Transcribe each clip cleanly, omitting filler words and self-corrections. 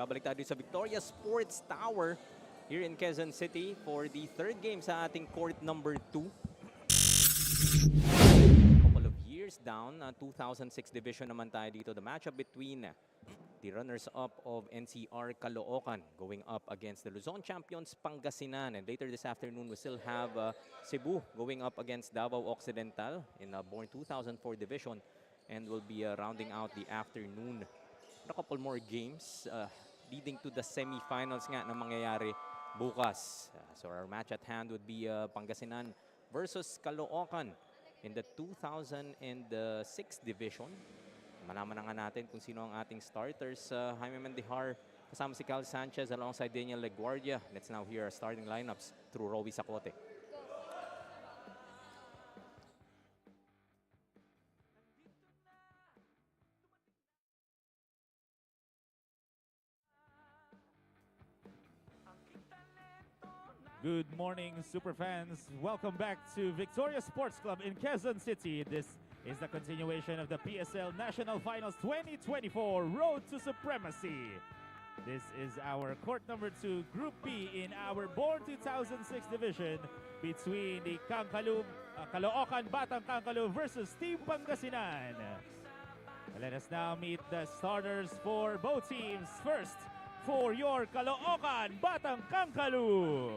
Babalik tayo sa Victoria Sports Tower here in Quezon City for the third game sa ating court number 2. Couple of years down, 2006 division naman tayo dito. The matchup between the runners-up of NCR Caloocan going up against the Luzon champions Pangasinan. And later this afternoon, we still have Cebu going up against Davao Occidental in born 2004 division. And we'll be rounding out the afternoon. A couple more games leading to the semi-finals nga na mangyayari bukas. So our match at hand would be Pangasinan versus Caloocan in the 2006 division. Malaman na nga natin kung sino ang ating starters. Jaime Mendihar kasama si Cal Sanchez alongside Daniel Leguardia. Let's now hear our starting lineups through Rowy Sacote. Good morning, Superfans. Welcome back to Victoria Sports Club in Quezon City. This is the continuation of the PSL National Finals 2024 Road to Supremacy. This is our court number 2, Group B in our Born 2006 division between the Caloocan Batang Kangkalu versus Team Pangasinan. Let us now meet the starters for both teams. First, for your Caloocan Batang Kangkalu,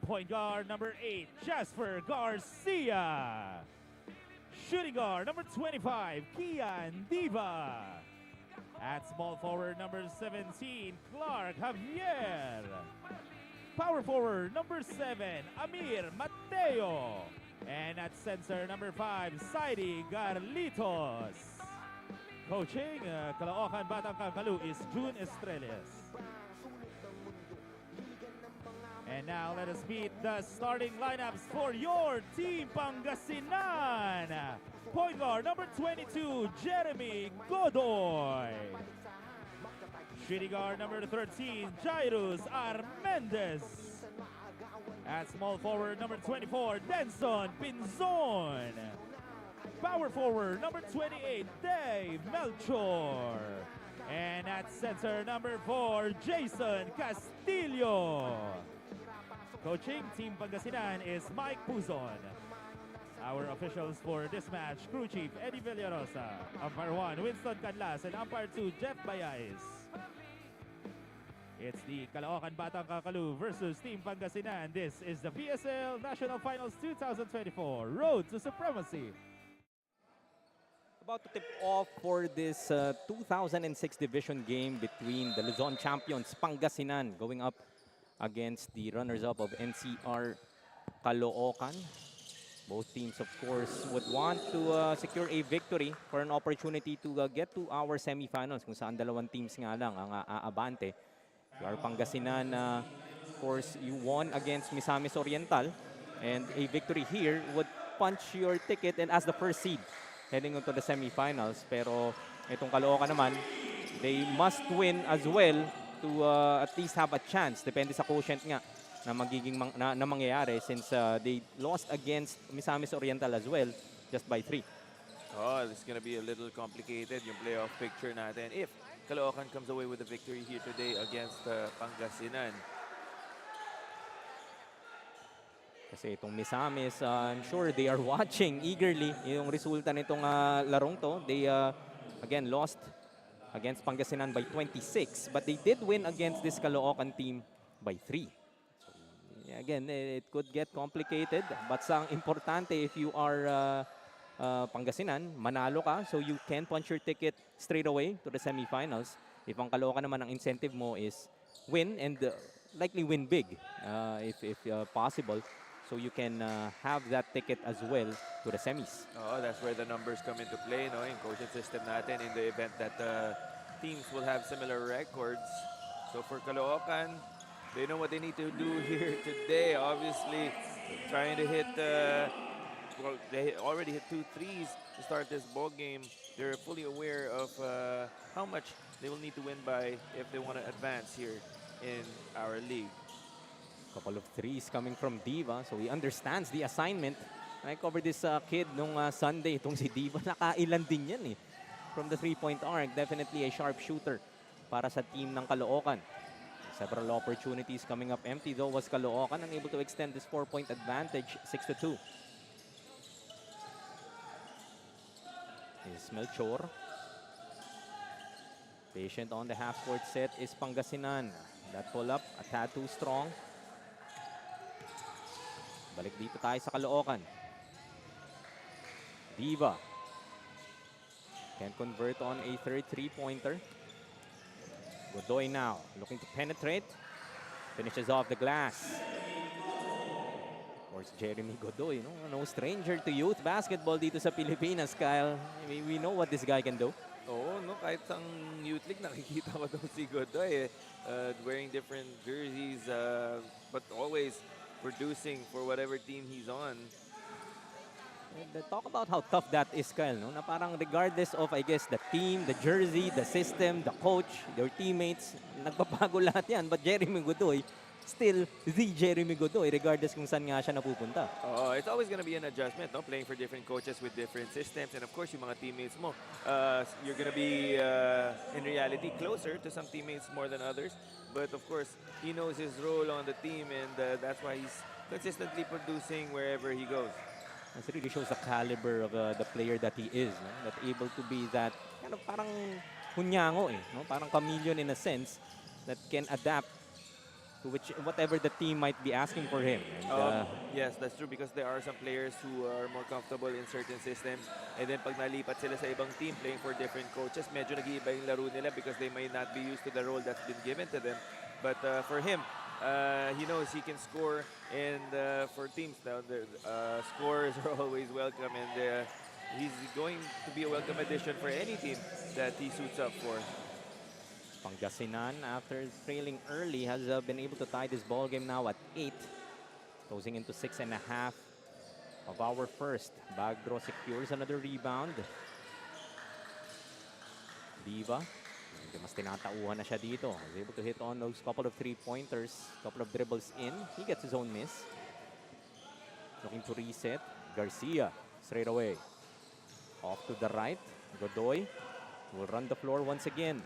point guard number 8, Jasper Garcia. Shooting guard number 25, Kian Diva. At small forward number 17, Clark Javier. Power forward number 7, Amir Mateo. And at center number 5, Saidi Garlitos. Coaching Caloocan Batang Kangkalu is June Estrellas. And now let us meet the starting lineups for your team Pangasinan. Point guard number 22, Jeremy Godoy. Shooting guard number 13, Jairus Armendez. At small forward number 24, Denson Pinzon. Power forward number 28, Dave Melchor. And at center number 4, Jason Castillo. Coaching Team Pangasinan is Mike Puzon. Our officials for this match, Crew Chief Eddie Villarosa, Umpire 1 Winston Canlas, and Umpire 2 Jeff Bayais. It's the Caloocan Batang Kangkalu versus Team Pangasinan. This is the PSL National Finals 2024 Road to Supremacy. About to tip off for this 2006 division game between the Luzon champions Pangasinan going up against the runners-up of NCR Caloocan. Both teams, of course, would want to secure a victory for an opportunity to get to our semifinals kung saan dalawang teams nga lang ang aabante. Your Pangasinan, of course, you won against Misamis Oriental, and a victory here would punch your ticket and as the first seed heading into the semifinals. Pero itong Caloocan naman, they must win as well to at least have a chance. Depende sa quotient nga na magiging na mangyayari since they lost against Misamis Oriental as well just by 3. Oh, this is going to be a little complicated yung playoff picture natin if Caloocan comes away with a victory here today against Pangasinan. Kasi itong Misamis, I'm sure they are watching eagerly yung resulta nitong larong to. They again lost against Pangasinan by 26, but they did win against this Caloocan team by 3. So, again, it could get complicated, but ang importante if you are Pangasinan, manalo ka, so you can punch your ticket straight away to the semifinals. If ang Caloocan naman, ang incentive mo is win and likely win big if possible. So you can have that ticket as well to the semis. Oh, that's where the numbers come into play, no? In quotient system natin, in the event that teams will have similar records. So for Caloocan, they know what they need to do here today. Obviously, trying to hit, well, they already hit 2 threes to start this ball game. They're fully aware of how much they will need to win by if they want to advance here in our league. Couple of threes coming from Diva, so he understands the assignment. I covered this kid nung Sunday, itong si Diva. Nakailan din yan eh. From the 3-point arc, definitely a sharp shooter para sa team ng Caloocan. Several opportunities coming up empty though was Caloocan unable to extend this 4-point advantage, 6-2. Is Melchor. Patient on the half-court set is Pangasinan. That pull-up, a tad too strong. Balik dito tayo sa Caloocan. Diva. Can convert on a third three-pointer. Godoy now, looking to penetrate. Finishes off the glass. Of course, Jeremy Godoy, no stranger to youth basketball dito sa Pilipinas, Kyle. We know what this guy can do. Oo, no, kahit sa youth league, nakikita ko daw si Godoy wearing different jerseys, but always producing for whatever team he's on. And talk about how tough that is, Kyle, no? Na parang regardless of, I guess, the team, the jersey, the system, the coach, their teammates, nagbabago lahat yan. But Jeremy Godoy, still the Jeremy Godoy, regardless kung saan nga siya napupunta. It's always going to be an adjustment, no? Playing for different coaches with different systems. And of course, yung mga teammates mo, you're going to be, in reality, closer to some teammates more than others. But of course, he knows his role on the team, and that's why he's consistently producing wherever he goes. It really shows the caliber of the player that he is, no? That able to be that kind of parang hunyango, no? Parang chameleon in a sense that can adapt to whatever the team might be asking for him. And, yes, that's true, because there are some players who are more comfortable in certain systems, and then pag nalipat sila sa ibang team playing for different coaches, medyo nag-iiba yung laro nila because they may not be used to the role that's been given to them. But for him, he knows he can score, and for teams now, the scores are always welcome, and he's going to be a welcome addition for any team that he suits up for. Pangasinan, after trailing early, has been able to tie this ball game now at 8, closing into 6.5 of our first. Bagdro secures another rebound. Diva. Mas tinatauhan na siya dito. He's able to hit on those couple of three-pointers, couple of dribbles in. He gets his own miss. Looking to reset. Garcia, straight away. Off to the right. Godoy will run the floor once again.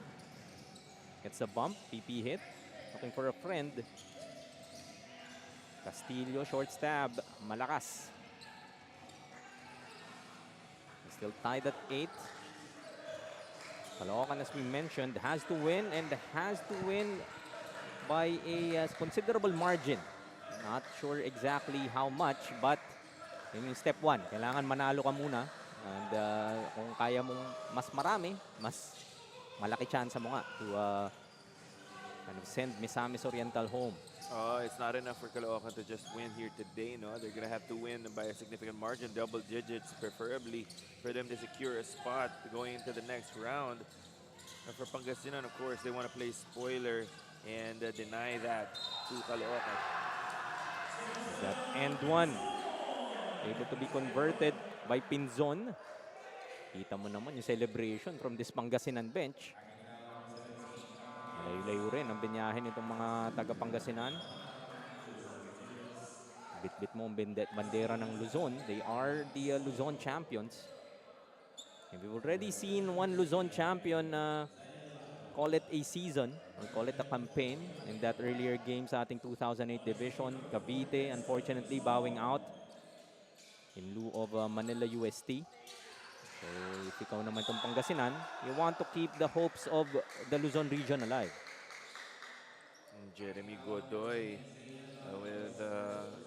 Gets a bump, PP hit. Looking for a friend. Castillo, short stab. Malakas. Still tied at 8. Caloocan, as we mentioned, has to win, and has to win by a considerable margin. Not sure exactly how much, but I mean, step 1, kailangan manalo ka muna. And kung kaya mong mas marami, mas malaki chance mo nga to kind of send Misamis Oriental home. It's not enough for Caloocan to just win here today, no? They're going to have to win by a significant margin, double digits preferably, for them to secure a spot going into the next round. And for Pangasinan, of course, they want to play spoiler and deny that to Caloocan. That end one, able to be converted by Pinzon. Kita mo naman yung celebration from this Pangasinan bench. Layo-layo rin ang binyahin itong mga taga-Pangasinan. Bit-bit mo ang bandera ng Luzon. They are the Luzon champions. And we've already seen one Luzon champion call it a season or call it a campaign in that earlier game sa ating 2008 division. Cavite, unfortunately, bowing out in lieu of Manila UST. So, if ikaw naman itong Pangasinan, you want to keep the hopes of the Luzon region alive. Jeremy Godoy with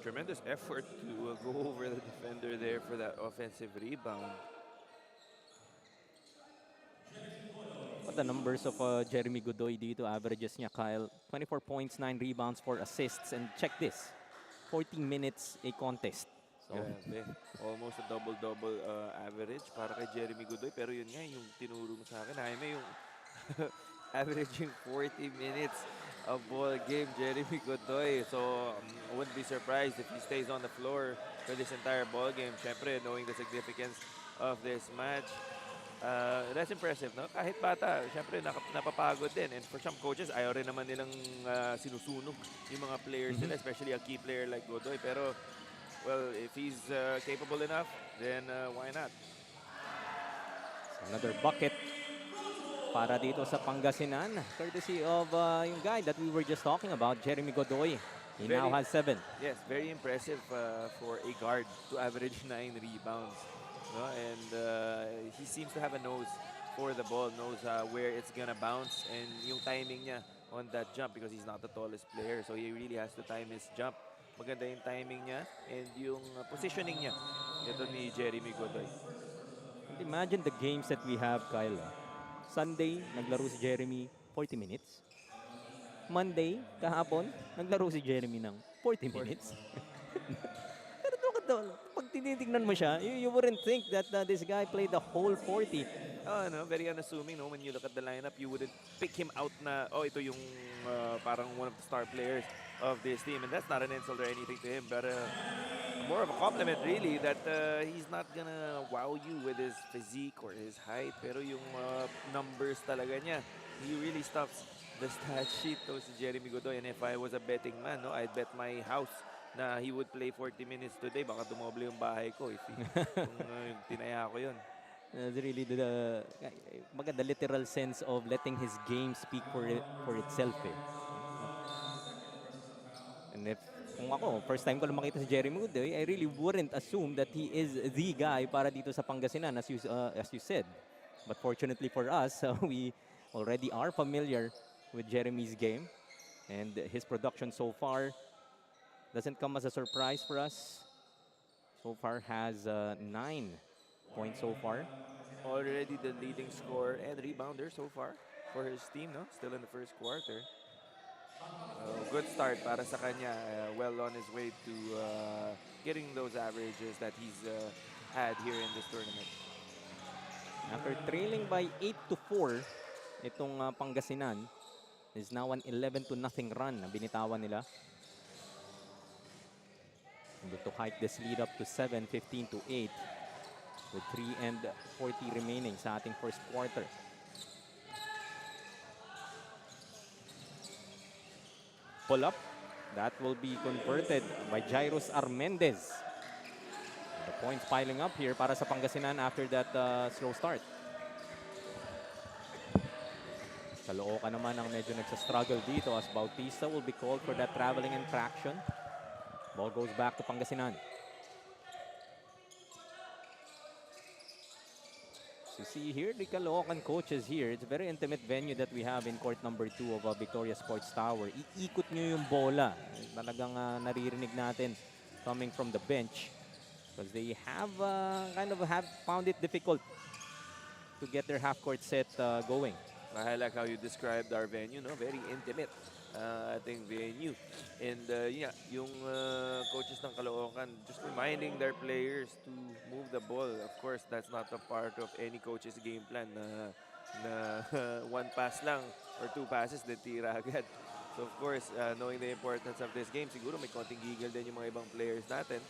tremendous effort to go over the defender there for that offensive rebound. What the numbers of Jeremy Godoy dito, averages niya, Kyle? 24 points, 9 rebounds, 4 assists. And check this, 14 minutes a contest. So, almost a double-double average para kay Jeremy Godoy. Pero yun nga, yung tinuro mo sa akin, Jaime, yung averaging 40 minutes of ball game, Jeremy Godoy. So, I wouldn't be surprised if he stays on the floor for this entire ball game. Syempre, knowing the significance of this match. That's impressive, no? Kahit bata, syempre, napapagod din. And for some coaches, ayaw rin naman nilang sinusunog yung mga players nila, especially a key player like Godoy. Pero, well, if he's capable enough, then why not? Another bucket para dito sa Pangasinan, courtesy of yung guy that we were just talking about, Jeremy Godoy. He now has 7. Yes, very impressive for a guard to average 9 rebounds. No? And he seems to have a nose for the ball, knows where it's gonna bounce, and yung timing niya on that jump because he's not the tallest player, so he really has to time his jump. Maganda yung timing niya and yung positioning niya. Ito ni Jeremy Godoy. And imagine the games that we have, Kyle. Sunday, naglaro si Jeremy 40 minutes. Monday, kahapon, naglaro si Jeremy ng 40 minutes. Pero pag tinitignan mo siya, you wouldn't think that this guy played the whole 40. No, very unassuming, no? When you look at the lineup, you wouldn't pick him out na, oh, ito yung parang one of the star players of this team. And that's not an insult or anything to him, but more of a compliment, really, that he's not gonna wow you with his physique or his height, pero yung numbers talaga niya, he really stuffs the stat sheet to si Jeremy Godoy. And if I was a betting man, no, I'd bet my house na he would play 40 minutes today. Baka dumoble yung bahay ko if kung tinaya ko yun. Really the literal sense of letting his game speak for itself. And if kung ako, first time ko lang makita si Jeremy Godoy, I really wouldn't assume that he is the guy para dito sa Pangasinan, as you said. But fortunately for us, we already are familiar with Jeremy's game, and his production so far doesn't come as a surprise for us. So far has 9 points so far. Already the leading scorer and rebounder so far for his team, no? Still in the first quarter. Good start para sa kanya. Well on his way to getting those averages that he's had here in this tournament. After trailing by 8-4, itong Pangasinan is now an 11-0 run na binitawan nila. Able to hike this lead up to 7, 15-8 with 3:40 remaining sa ating first quarter. Pull up. That will be converted by Jairus Armendez. The points piling up here para sa Pangasinan after that slow start. Caloocan naman ang medyo nagsa-struggle dito as Bautista will be called for that traveling infraction. Ball goes back to Pangasinan. So see here, the Caloocan coaches here. It's a very intimate venue that we have in court number 2 of Victoria Sports Tower. Iikot nyo yung bola. Talagang naririnig natin coming from the bench. Because they have have found it difficult to get their half-court set going. I like how you described our venue, no? Very intimate, I think, venue. And yeah, yung coaches ng Caloocan just reminding their players to move the ball. Of course, that's not a part of any coach's game plan na one pass lang or 2 passes, then tira agad. So of course, knowing the importance of this game, siguro may konting giggle din yung mga ibang players natin,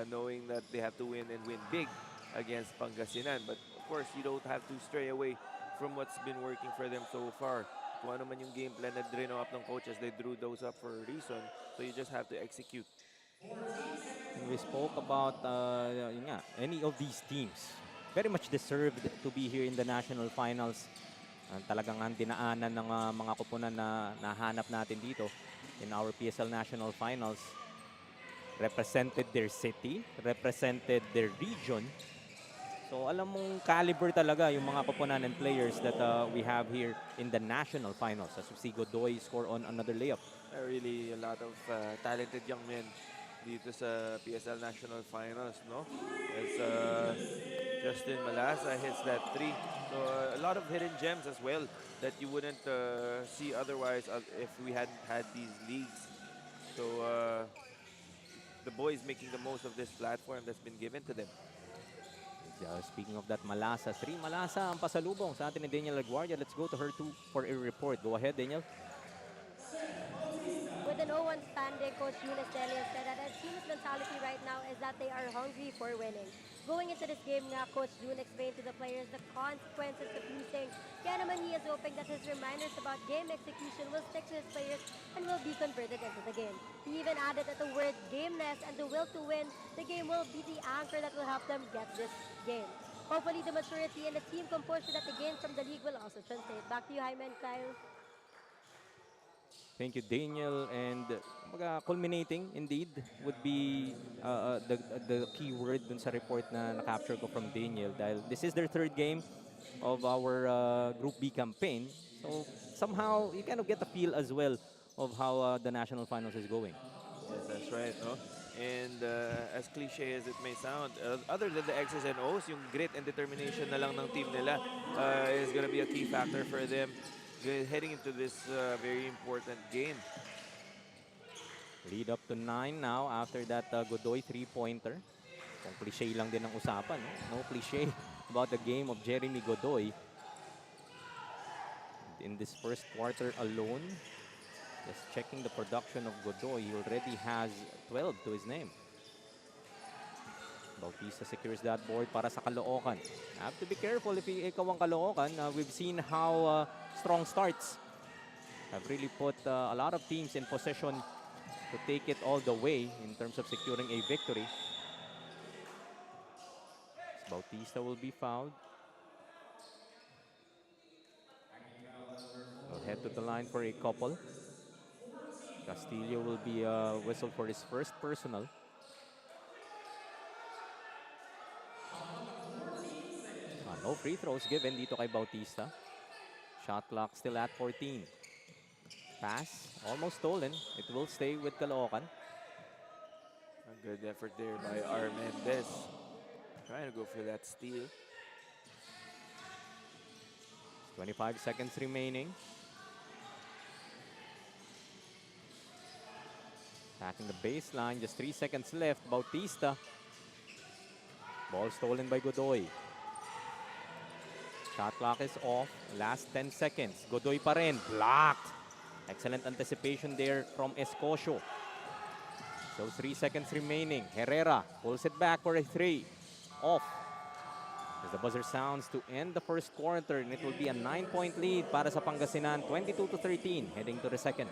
knowing that they have to win and win big against Pangasinan. But of course, you don't have to stray away from what's been working for them so far. Kung ano man yung game plan na drino up ng coaches, they drew those up for a reason. So you just have to execute. And we spoke about any of these teams very much deserved to be here in the national finals. Talagang ang dinaanan ng mga kupunan na nahanap natin dito in our PSL national finals represented their city, represented their region. So alam mong caliber talaga yung mga koponan and players that we have here in the national finals. As you see Godoy score on another layup. Really a lot of talented young men dito sa PSL National Finals, no? As Justin Malasa hits that 3. So a lot of hidden gems as well that you wouldn't see otherwise if we hadn't had these leagues. So the boys making the most of this platform that's been given to them. Speaking of that, Malasa 3. Malasa ang pasalubong sa atin ni Daniel Laguardia. Let's go to her too for a report. Go ahead, Daniel. With an 0-1 standing, Coach Eunice Delius said that the team's mentality right now is that they are hungry for winning. Going into this game nga, Coach June explained to the players the consequences of losing. Kaya naman he is hoping that his reminders about game execution will stick to his players and will be converted into the game. He even added that the word gameness and the will to win the game will be the anchor that will help them get this game. hopefully the maturity and the team composure that they gain from the league will also translate. Back to you, Jaime and Kyle. Thank you, Daniel. And culminating, indeed, would be the key word dun sa report na na-capture ko from Daniel. Dahil this is their third game of our Group B campaign. So somehow, you kind of get a feel as well of how the national finals is going. Yes, that's right, no? And as cliche as it may sound, other than the X's and O's, yung grit and determination na lang ng team nila is going to be a key factor for them heading into this very important game. Lead up to 9 now after that Godoy three-pointer. Kung cliche lang din ang usapan, no? No cliche about the game of Jeremy Godoy. In this first quarter alone, just checking the production of Godoy, he already has 12 to his name. Bautista secures that board para sa Caloocan. Have to be careful if ikaw ang Caloocan. We've seen how strong starts have really put a lot of teams in possession to take it all the way in terms of securing a victory. Bautista will be fouled. He'll head to the line for a couple. Castillo will be whistled for his first personal. No free throws given dito kay Bautista. Shot clock still at 14. Pass almost stolen. It will stay with Caloocan. A good effort there by Armendez. Trying to go for that steal. 25 seconds remaining. Attacking the baseline, just 3 seconds left. Bautista. Ball stolen by Godoy. Shot clock is off. Last 10 seconds. Godoy pa rin. Blocked. Excellent anticipation there from Escocio. So 3 seconds remaining. Herrera pulls it back for a 3. Off. As the buzzer sounds to end the first quarter, and it will be a 9-point lead para sa Pangasinan, 22-13, heading to the second.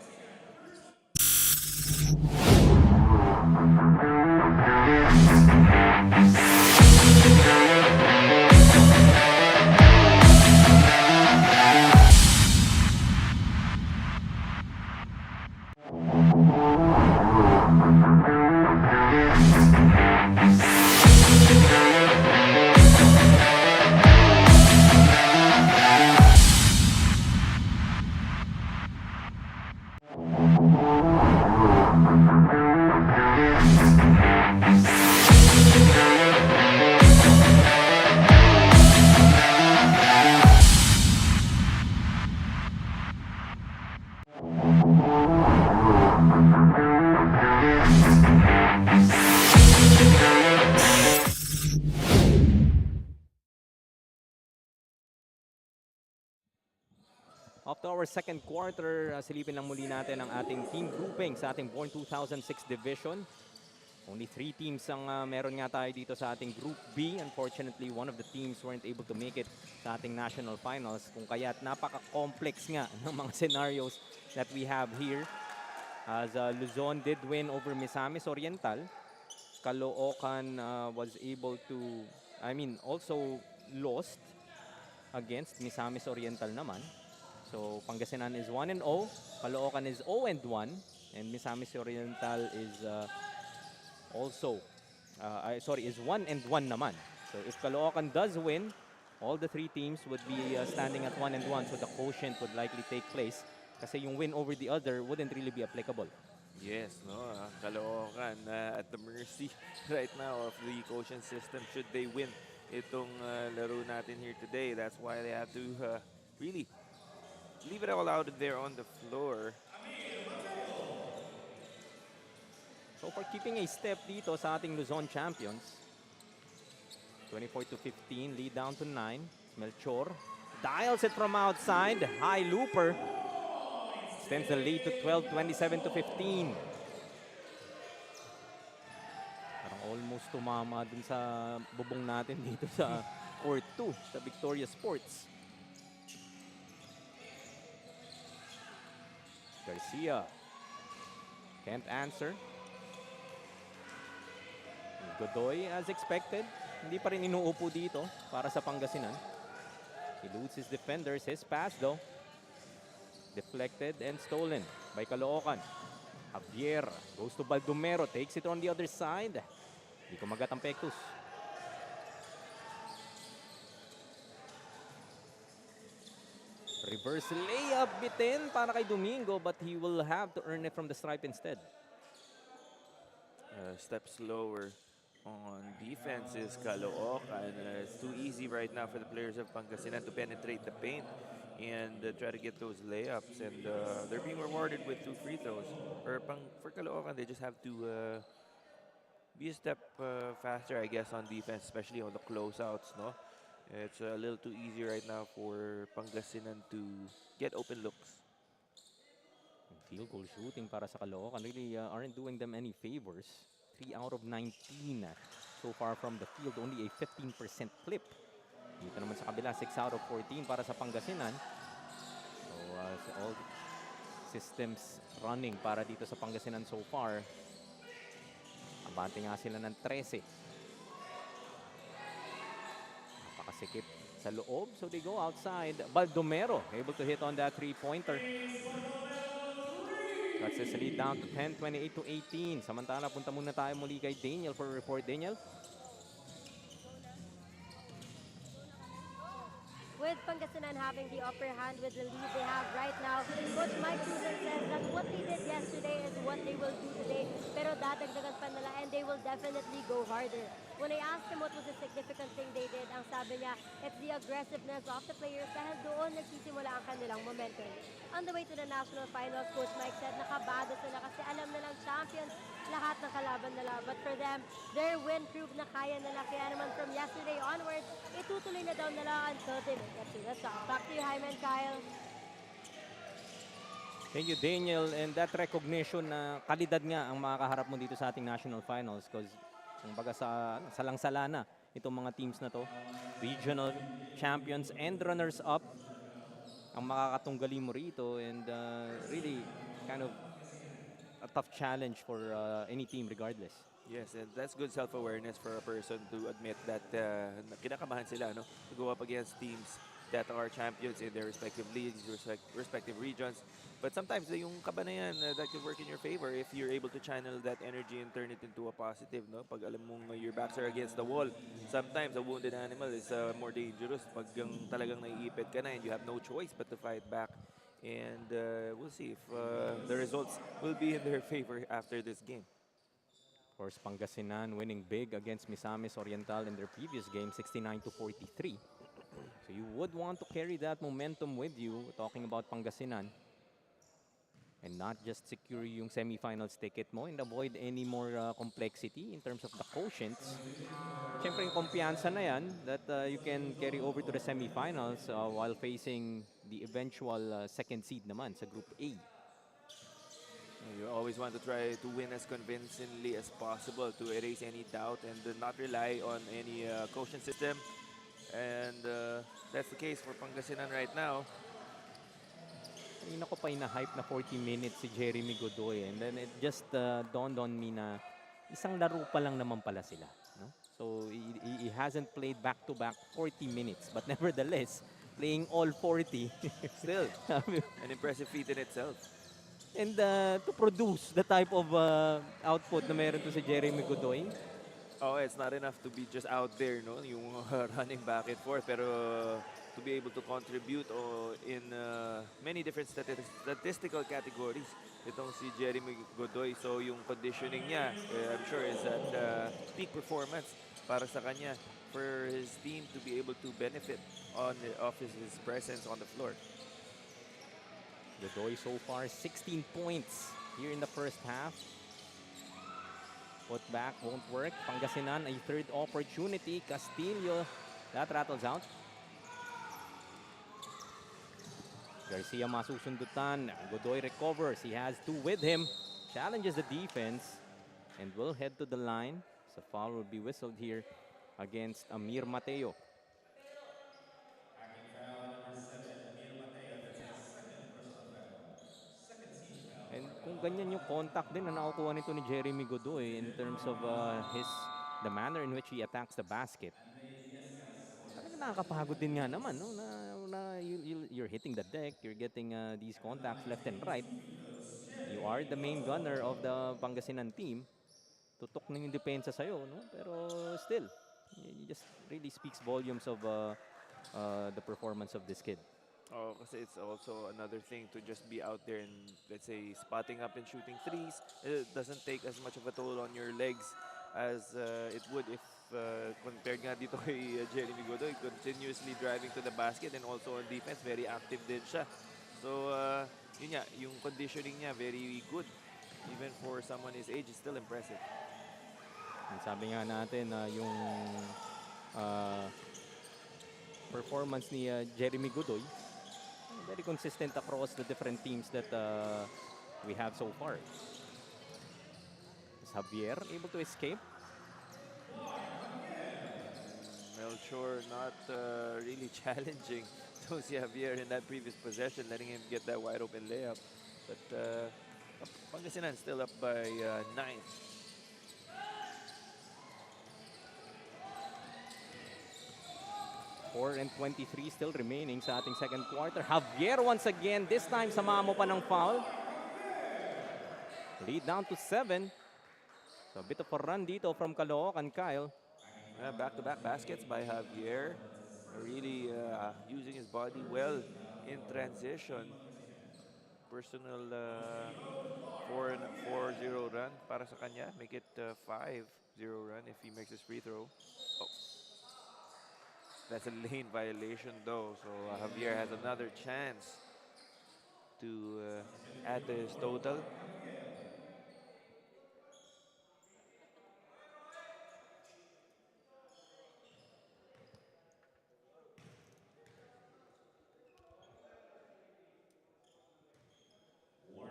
After our second quarter, silipin lang muli natin ang ating team grouping sa ating Born 2006 division. Only 3 teams ang meron nga tayo dito sa ating Group B. Unfortunately, one of the teams weren't able to make it sa ating national finals. Kung kaya't napaka-complex nga ng mga scenarios that we have here. As Luzon did win over Misamis Oriental, Caloocan was able to, also lost against Misamis Oriental naman. So Pangasinan is 1-0, Caloocan is 0-1, and Misamis Oriental is is 1-1 naman. So if Caloocan does win, all the 3 teams would be standing at 1-1, so the quotient would likely take place. Kasi yung win over the other wouldn't really be applicable. Yes, no, Caloocan at the mercy right now of the quotient system should they win itong laro natin here today. That's why they have to really leave it all out there on the floor. So for keeping a step dito sa ating Luzon champions, 24-15, lead down to 9. Melchor dials it from outside, high looper. Extends the lead to 12, 27-15. Parang almost tumama dun sa bubong natin dito sa court 2 sa Victoria Sports. Garcia can't answer. Godoy, as expected, hindi pa rin inuupo dito para sa Pangasinan. Eludes his defenders. His pass though, deflected and stolen by Caloocan. Javier goes to Baldomero, takes it on the other side. Hindi kumagat ang Pectus. Reverse layup bitin para kay Domingo, but he will have to earn it from the stripe instead. Step slower on defense is Caloocan. It's too easy right now for the players of Pangasinan to penetrate the paint and try to get those layups. And they're being rewarded with 2 free throws. For Caloocan, they just have to be a step faster, I guess, on defense, especially on the closeouts. No, it's a little too easy right now for Pangasinan to get open looks. Field goal shooting para sa Caloocan really aren't doing them any favors. 3 out of 19 so far from the field, only a 15% clip. Dito naman sa kabila, 6 out of 14 para sa Pangasinan. So all systems running para dito sa Pangasinan so far. Abante nga sila ng 13. Napakasikip sa loob, so they go outside. Baldomero able to hit on that 3-pointer. Cuts his lead down to 10, 28 to 18. Samantala, punta muna tayo muli kay Daniel for a report. Daniel? With Pangasinan having the upper hand with the lead they have right now, Coach Mike Susan says that what they did yesterday is what they will do today. Pero dadagdagan pa nila and they will definitely go harder. When I asked him what was the significant thing they did, ang sabi niya, it's the aggressiveness of the players dahil doon nagsisimula ang kanilang momentum. On the way to the national finals, Coach Mike said nakabado sila kasi alam nilang champions lahat ng kalaban nila. But for them, their win proved na kaya nila. Kaya naman from yesterday onwards, itutuloy na daw nila until they make it to the top. Back to you, Hyman, Kyle. Thank you, Daniel. And that recognition na kalidad nga ang makakaharap mo dito sa ating national finals because kumbaga salang-sala na itong mga teams na to. Regional champions and runners-up ang makakatunggali mo rito and really kind of a tough challenge for any team regardless. Yes, and that's good self-awareness for a person to admit that kinakabahan sila, no? To go up against teams that are champions in their respective leagues, respective regions. But sometimes yung kaba na yan, that could work in your favor if you're able to channel that energy and turn it into a positive, no? Pag alam mong your backs are against the wall, sometimes a wounded animal is more dangerous pag talagang naiipit ka na and you have no choice but to fight back. And we'll see if the results will be in their favor after this game. Of course, Pangasinan winning big against Misamis Oriental in their previous game, 69 to 43. So you would want to carry that momentum with you, talking about Pangasinan. And not just secure yung semifinals ticket mo and avoid any more complexity in terms of the quotients. Siyempre yung kumpiyansa na yan that you can carry over to the semifinals while facing the eventual second seed naman sa Group A. You always want to try to win as convincingly as possible to erase any doubt and not rely on any quotient system. And that's the case for Pangasinan right now. Kanina ko pa ina-hype na 40 minutes si Jeremy Godoy and then it just dawned on me na isang laro pa lang naman pala sila. No? So he hasn't played back-to-back 40 minutes but nevertheless, playing all 40. Still, an impressive feat in itself. And to produce the type of output na meron to si Jeremy Godoy. Oh, it's not enough to be just out there, no? Yung running back and forth, pero to be able to contribute in many different statistical categories. Itong si Jeremy Godoy, so yung conditioning niya, I'm sure is at peak performance para sa kanya for his team to be able to benefit of his presence on the floor. Godoy so far 16 points here in the first half. Put back won't work. Pangasinan a third opportunity. Castillo, that rattles out. Garcia masusundutan. Godoy recovers. He has two with him. Challenges the defense and will head to the line. So foul will be whistled here against Amir Mateo. And kung ganyan yung contact din na nakukuha nito ni Jeremy Godoy in terms of his the manner in which he attacks the basket, talagang nakakapagod din nga naman, no? You're hitting the deck, you're getting these contacts left and right. You are the main gunner of the Pangasinan team. Tutok na yung depensa sa'yo, no? Pero still, it just really speaks volumes of the performance of this kid. Oh, kasi it's also another thing to just be out there and, let's say, spotting up and shooting threes. It doesn't take as much of a toll on your legs as it would if compared nga dito kay Jeremy Godoy, continuously driving to the basket and also on defense, very active din siya. So, yun nga, yung conditioning niya, very good. Even for someone his age, is still impressive. And sabi nga natin na yung performance ni Jeremy Godoy, very consistent across the different teams that we have so far. Is Javier able to escape? Melchor not really challenging Jose Javier in that previous possession, letting him get that wide open layup. But Pangasinan still up by 9. 4:23 still remaining sa ating second quarter. Javier once again, this time sama mo pa ng foul. Lead down to 7. So a bit of a run dito from Caloocan, Kyle. Back-to-back baskets by Javier. Really using his body well in transition. Personal 4-0 run para sa kanya. Make it 5-0 run if he makes his free throw. Oh. That's a lane violation though, so Javier has another chance to add to his total.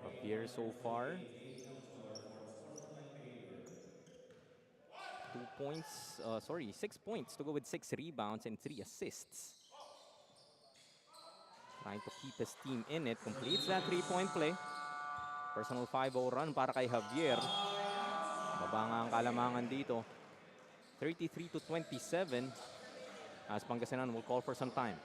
Javier so far, 6 points to go with 6 rebounds and 3 assists. Trying to keep his team in it. Completes that 3-point play. Personal 5-0 run para kay Javier. Baba nga ang kalamangan dito. 33-27 as Pangasinan will call for some time.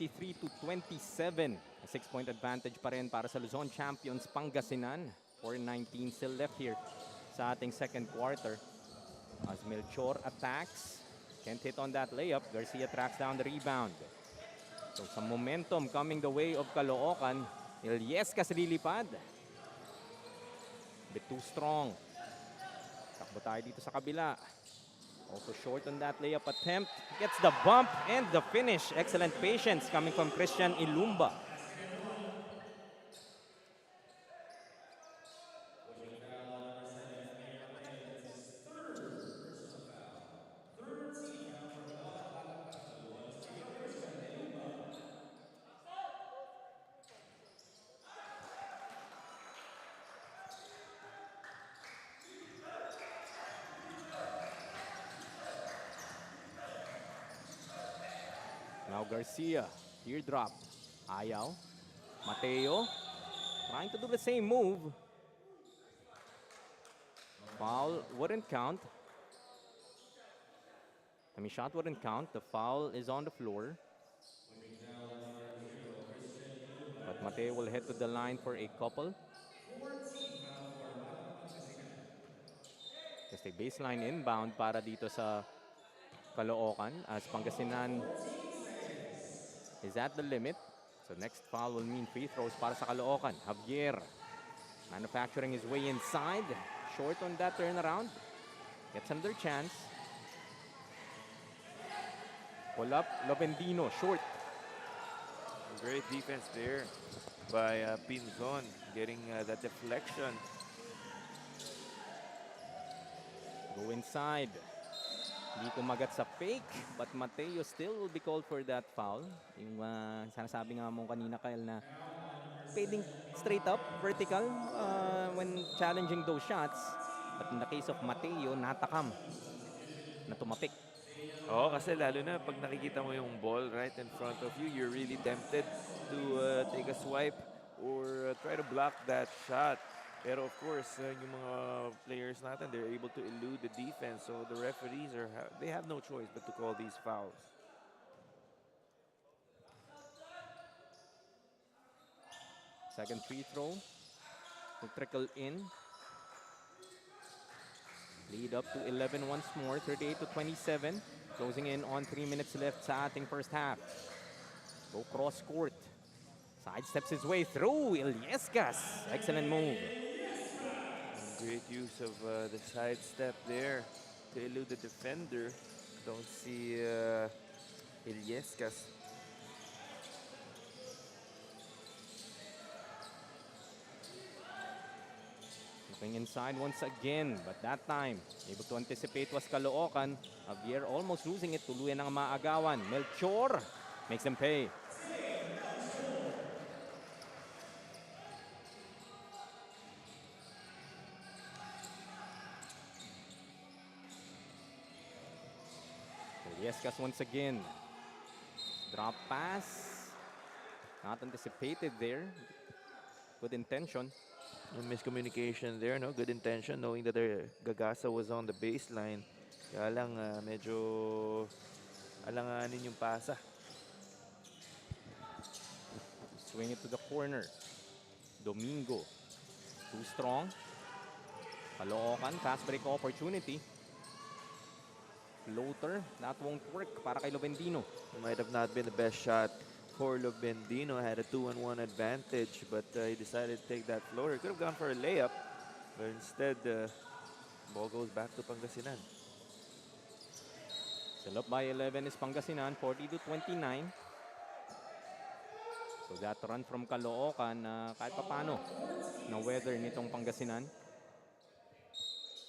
It's 33-27. A 6-point advantage pa rin para sa Luzon champions Pangasinan. 4:19 still left here sa ating second quarter. As Melchor attacks. Can't hit on that layup. Garcia tracks down the rebound. So some momentum coming the way of Caloocan. Ilyescas lilipad. Bit too strong. Takbo tayo dito sa kabila. Also short on that layup attempt. Gets the bump and the finish. Excellent patience coming from Christian Ilumba. Now Garcia, teardrop. Ayaw. Mateo, trying to do the same move. Foul wouldn't count. Shot wouldn't count. The foul is on the floor. But Mateo will head to the line for a couple. Just a baseline inbound para dito sa Caloocan as Pangasinan is at the limit. So next foul will mean free throws para sa Caloocan. Javier manufacturing his way inside. Short on that turnaround. Gets another chance. Pull up, Lovendino, short. Great defense there by Pinzon, getting that deflection. Go inside. Hindi kumagat sa fake, but Mateo still will be called for that foul. Yung sinasabi nga mo kanina, Kyle, na pwedeng straight up, vertical, when challenging those shots. But in the case of Mateo, natakam na tumapik. Oo, kasi lalo na pag nakikita mo yung ball right in front of you, you're really tempted to take a swipe or try to block that shot. Pero of course, yung mga players natin, they're able to elude the defense. So the referees they have no choice but to call these fouls. Second free throw will trickle in. Lead up to 11 once more, 38 to 27. Closing in on 3 minutes left sa ating first half. Go cross court. Sidesteps his way through. Iliescas. Excellent move. Great use of the sidestep there to elude the defender. Don't see Iliescas. Looking inside once again, but that time, able to anticipate was Caloocan. Javier almost losing it, tuluyan ng maagawan. Melchor makes them pay. Iliescas once again. Drop pass. Not anticipated there. Good intention. No miscommunication there, no? Good intention, knowing that Gagasa was on the baseline. Kaya lang, medyo alanganin yung pasa. Swing it to the corner. Domingo. Too strong. Caloocan, fast break opportunity. Floater, that won't work para kay Lovendino. It might have not been the best shot for Lovendino. Had a 2-on-1 advantage, but he decided to take that floater. Could have gone for a layup, but instead, ball goes back to Pangasinan. Still up by 11 is Pangasinan, 40 to 29. So that run from Caloocan, kahit papano, na weather nitong Pangasinan.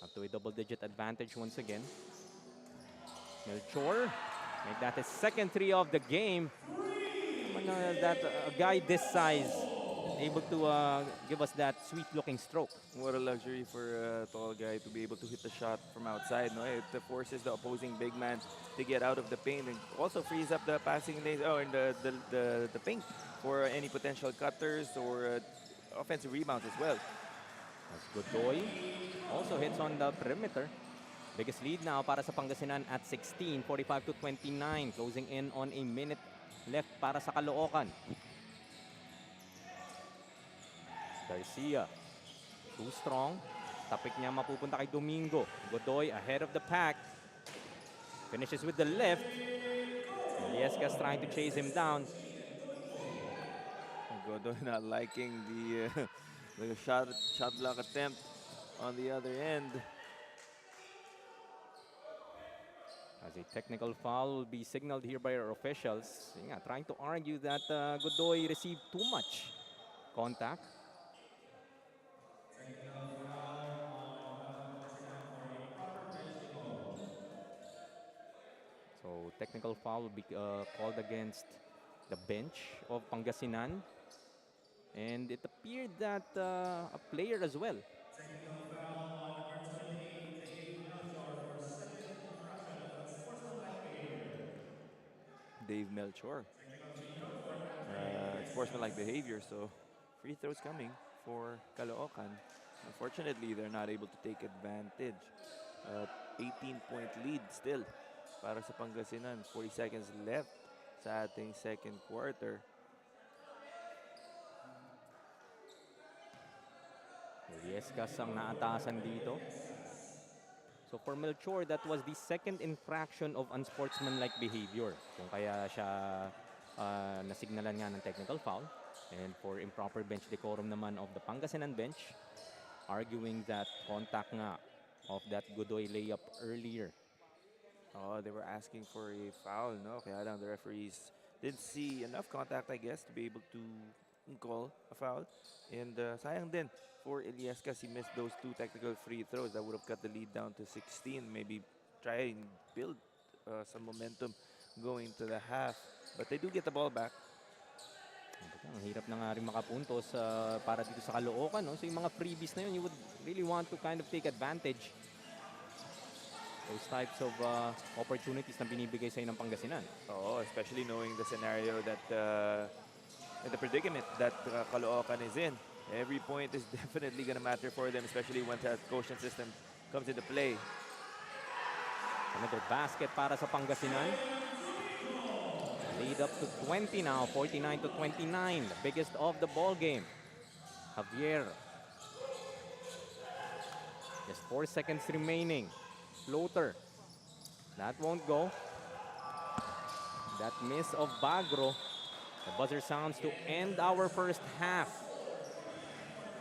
Up to a double-digit advantage once again. Melchor, make that his second three of the game. That a guy this size able to give us that sweet-looking stroke. What a luxury for a tall guy to be able to hit the shot from outside. No, it forces the opposing big man to get out of the paint and also frees up the passing lanes. Oh, and the paint for any potential cutters or offensive rebounds as well. That's Godoy. Also hits on the perimeter. Biggest lead now para sa Pangasinan at 16, 45 to 29. Closing in on a minute left para sa Caloocan. Garcia, too strong. Tapik niya mapupunta kay Domingo. Godoy ahead of the pack. Finishes with the left. Iliescas trying to chase him down. Godoy not liking the shot block attempt on the other end. As a technical foul will be signaled here by our officials. Yeah, trying to argue that Godoy received too much contact. So technical foul will be called against the bench of Pangasinan. And it appeared that a player as well. Dave Melchor. Sportsmanlike behavior, so free throws coming for Caloocan. Unfortunately, they're not able to take advantage. 18-point lead still para sa Pangasinan. 40 seconds left sa ating second quarter. Iliescas ang naatasan dito. So for Melchor, that was the second infraction of unsportsmanlike behavior. Kung kaya siya nasignalan nga ng technical foul. And for improper bench decorum naman of the Pangasinan bench, arguing that contact nga of that Godoy layup earlier. Oh, they were asking for a foul, no? Kaya lang the referees didn't see enough contact, I guess, to be able to call a foul. And sayang din for Elias kasi he missed those 2 technical free throws that would have cut the lead down to 16. Maybe try and build some momentum going to the half. But they do get the ball back. Ang hirap na nga rin makapuntos para dito sa Caloocan. No? So yung mga freebies na yun, you would really want to kind of take advantage. Those types of opportunities na binibigay sa'yo ng Pangasinan. Oh, especially knowing the scenario that, the predicament that Caloocan is in. Every point is definitely going to matter for them, especially when the quotient system comes into play. Another basket para sa Pangasinan. Lead up to 20 now, 49 to 29, the biggest of the ball game. Javier. Just 4 seconds remaining. Floater. That won't go. That miss of Bagro. The buzzer sounds to end our first half.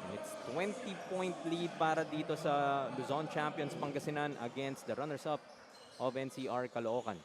And it's 20-point lead para dito sa Luzon champions Pangasinan against the runners-up of NCR Caloocan.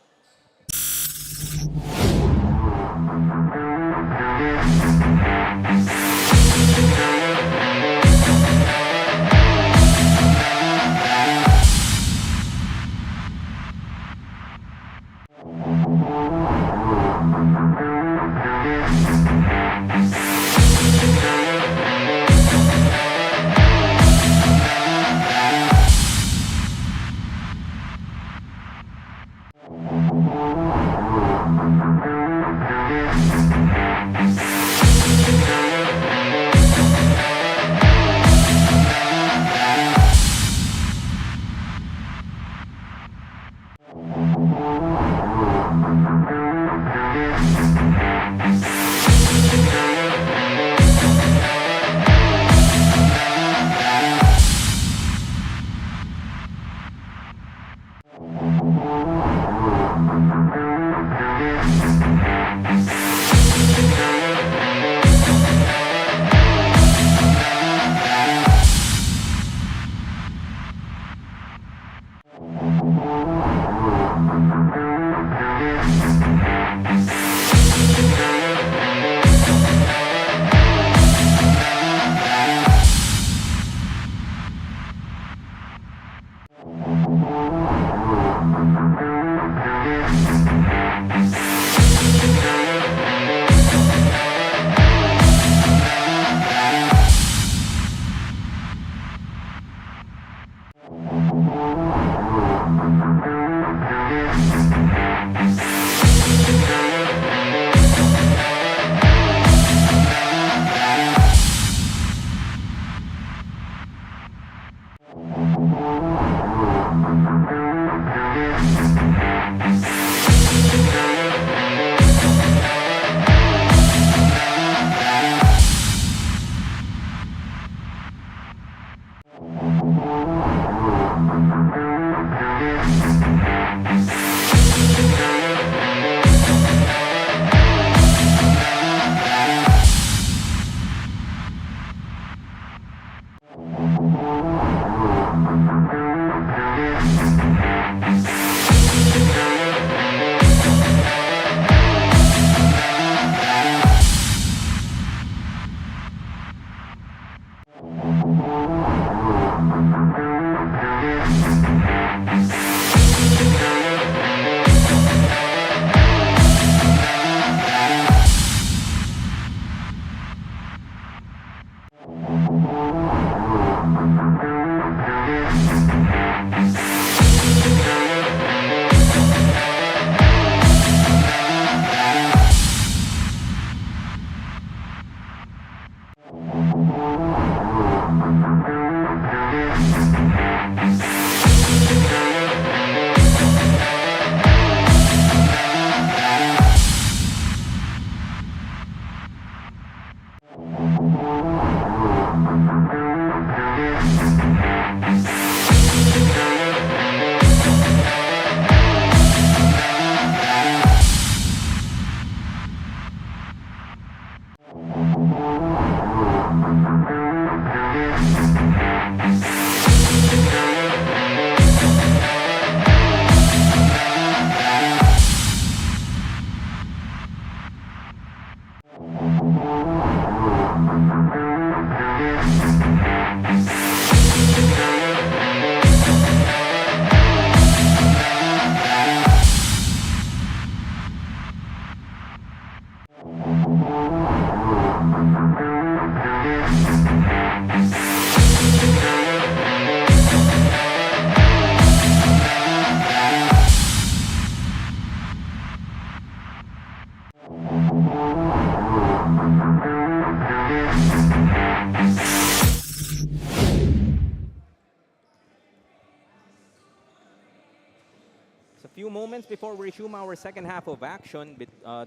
Few moments before we resume our second half of action,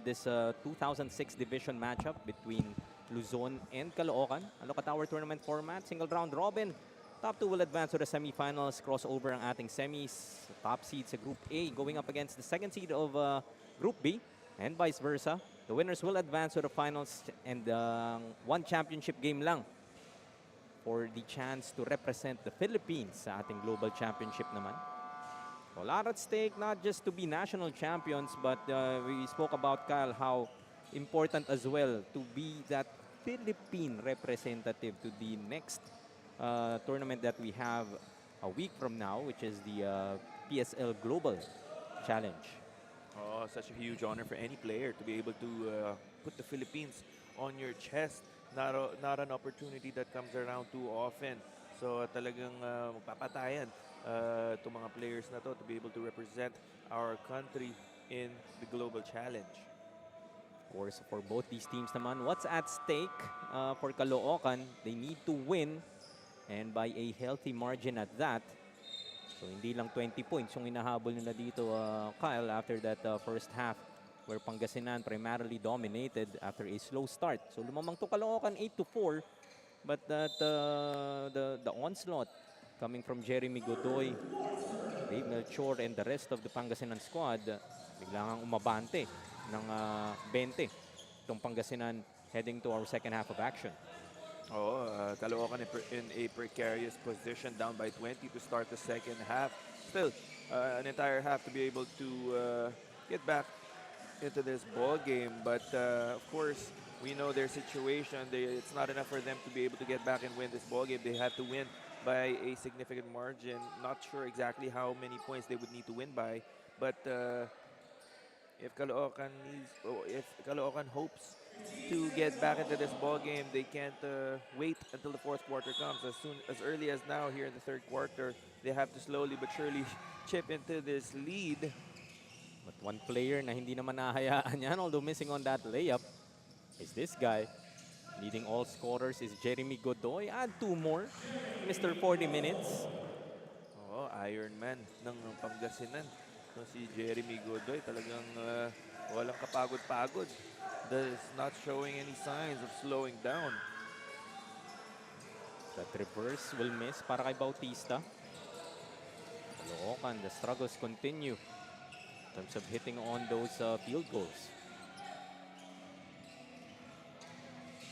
this 2006 division matchup between Luzon and Caloocan. A look at our tournament format, single round robin. Top 2 will advance to the semifinals. Crossover ang ating semis. Top seed sa Group A going up against the second seed of Group B and vice versa. The winners will advance to the finals and one championship game lang for the chance to represent the Philippines sa ating global championship naman. A lot at stake, not just to be national champions, but we spoke about, Kyle, how important as well to be that Philippine representative to the next tournament that we have a week from now, which is the PSL Global Challenge. Oh, such a huge honor for any player to be able to put the Philippines on your chest. Not an opportunity that comes around too often. So talagang magpapatayan itong mga players na to be able to represent our country in the global challenge. Of course, for both these teams naman, what's at stake for Caloocan? They need to win, and by a healthy margin at that. So hindi lang 20 points yung inahabol nila dito, Kyle, after that first half where Pangasinan primarily dominated after a slow start. So lumamang to Caloocan 8-4, but that the onslaught coming from Jeremy Godoy, Dave Melchor, and the rest of the Pangasinan squad, biglang umabante ng 20 itong Pangasinan heading to our second half of action. Oh, Caloocan in a precarious position, down by 20 to start the second half. Still, an entire half to be able to get back into this ball game. But of course, we know their situation. It's not enough for them to be able to get back and win this ball game. They have to win by a significant margin. Not sure exactly how many points they would need to win by, but if Caloocan hopes to get back into this ball game, they can't wait until the fourth quarter comes. As early as now, here in the third quarter, they have to slowly but surely chip into this lead. But one player na hindi naman nahayaan yan, although missing on that layup, is this guy. Leading all scorers is Jeremy Godoy. Add 2 more, Mr. 40 minutes. Oh, Iron Man ng Pangasinan. So si Jeremy Godoy talagang walang kapagod-pagod. Is not showing any signs of slowing down. That reverse will miss para kay Bautista. Caloocan, the struggles continue in terms of hitting on those field goals.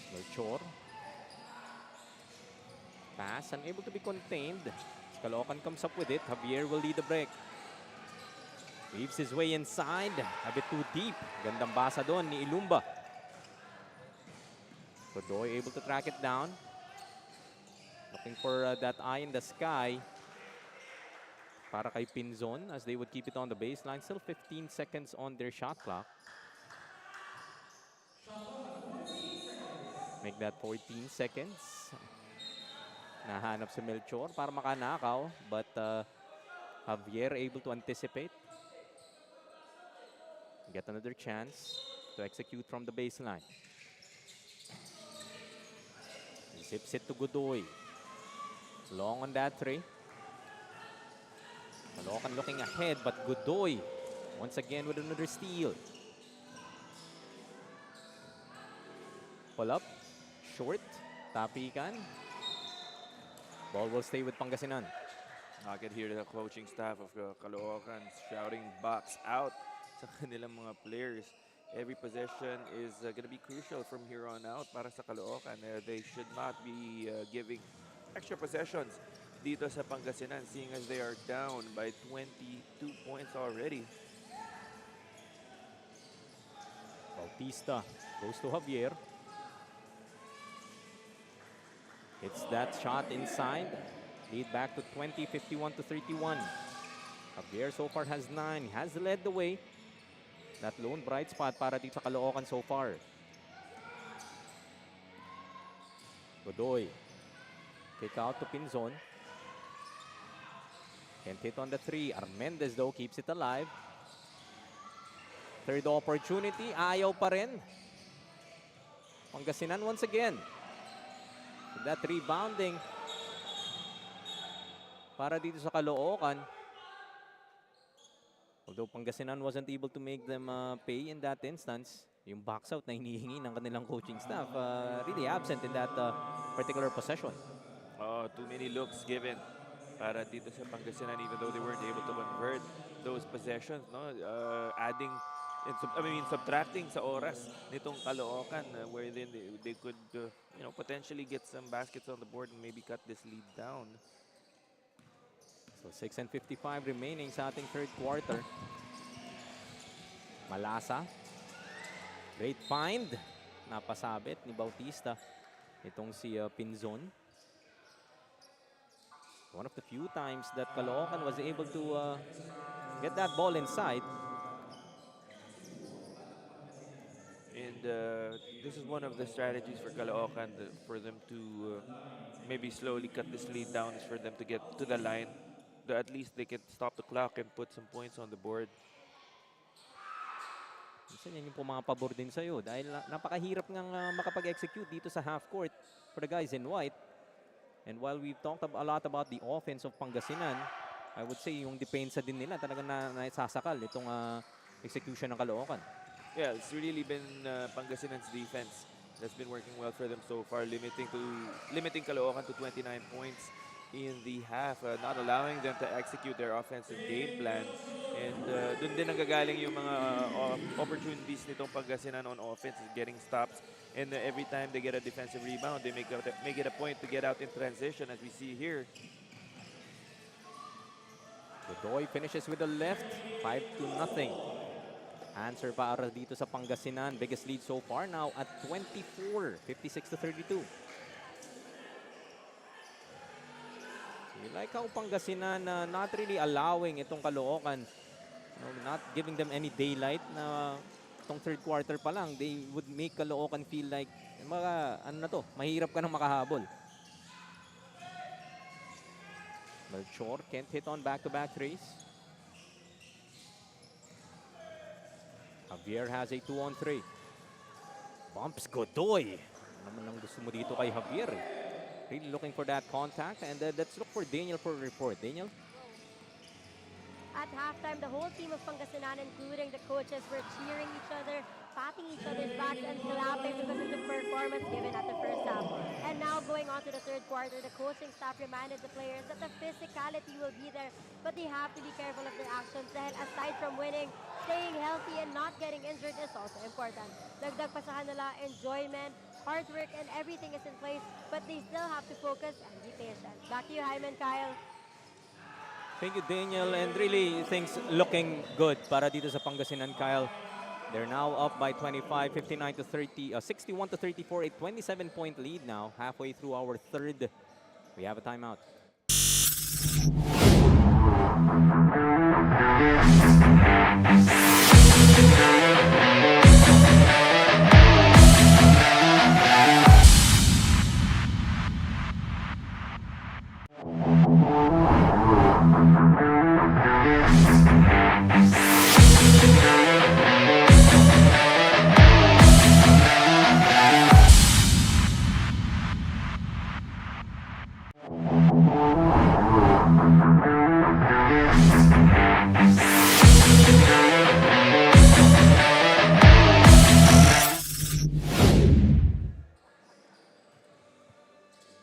Melchor. Pass, unable to be contained. Caloocan comes up with it. Javier will lead the break. Weaves his way inside. A bit too deep. Gandang basa doon ni Ilumba. Godoy able to track it down. Looking for that eye in the sky para kay Pinzon as they would keep it on the baseline. Still 15 seconds on their shot clock. Make that 14 seconds. Nahanap si Melchor para makanakaw, but Javier able to anticipate. Get another chance to execute from the baseline. Zips it to Godoy. Long on that 3. Caloocan looking ahead, but Godoy once again with another steal. Pull up. Short. Tapikan. Ball will stay with Pangasinan. I can hear the coaching staff of Caloocan shouting box out sa kanilang mga players. Every possession is going to be crucial from here on out para sa Caloocan. They should not be giving extra possessions dito sa Pangasinan, seeing as they are down by 22 points already. Bautista goes to Javier. Hits that shot inside. Lead back to 20, 51-31. Javier so far has 9. He has led the way. That lone bright spot para dito sa Caloocan so far. Godoy. Kick out to Pinzon. Can't hit on the 3. Armendez though keeps it alive. Third opportunity. Ayaw pa rin. Pangasinan once again. That rebounding para dito sa Caloocan. Although Pangasinan wasn't able to make them pay in that instance, yung box out na hinihingi ng kanilang coaching staff really absent in that particular possession. Oh, too many looks given para dito sa Pangasinan, even though they weren't able to convert those possessions, no? Adding, subtracting sa oras nitong Caloocan, where then they could, potentially get some baskets on the board and maybe cut this lead down. So 6:55 remaining sa ating third quarter. Malasa. Great find. Napasabit ni Bautista. Itong si Pinzon. One of the few times that Caloocan was able to get that ball inside. And this is one of the strategies for Caloocan, for them to maybe slowly cut this lead down, is for them to get to the line. At least they can stop the clock and put some points on the board. Minsan yan yung pumapabor din sa'yo dahil napakahirap ngang makapag-execute dito sa half court for the guys in white. And while we've talked a lot about the offense of Pangasinan, I would say yung depensa din nila talagang naisasakal itong execution ng Caloocan. Yeah, it's really been Pangasinan's defense that's been working well for them so far, limiting Caloocan to 29 points in the half, not allowing them to execute their offensive game plan. And dun din nanggagaling yung mga opportunities nitong Pangasinan on offense, getting stops. And every time they get a defensive rebound, they make it a point to get out in transition, as we see here. Godoy finishes with the left, 5-0. Answer para dito sa Pangasinan. Biggest lead so far now at 24, 56-32. You like how Pangasinan not really allowing itong Caloocan, not giving them any daylight na itong third quarter pa lang, they would make Caloocan feel like mahirap ka nang makahabol. Melchor can't hit on back-to-back threes. Javier has a 2-on-3. Bumps Godoy. Ano naman ang gusto mo dito kay Javier? Really looking for that contact. And let's look for Daniel for a report. Daniel? At halftime, the whole team of Pangasinan, including the coaches, were cheering each other, patting each other's backs, and clapping because of the performance given at the first half. And now going on to the third quarter, the coaching staff reminded the players that the physicality will be there, but they have to be careful of their actions dahil aside from winning, staying healthy and not getting injured is also important. Dagdag pa sa kanila, enjoyment, hard work, and everything is in place, but they still have to focus and be patient. Back to you, Hyman, Kyle. Thank you, Daniel. And really, things looking good para dito sa Pangasinan, Kyle. They're now up by 25, 59-30, 61-34, a 27-point lead now, halfway through our third. We have a timeout.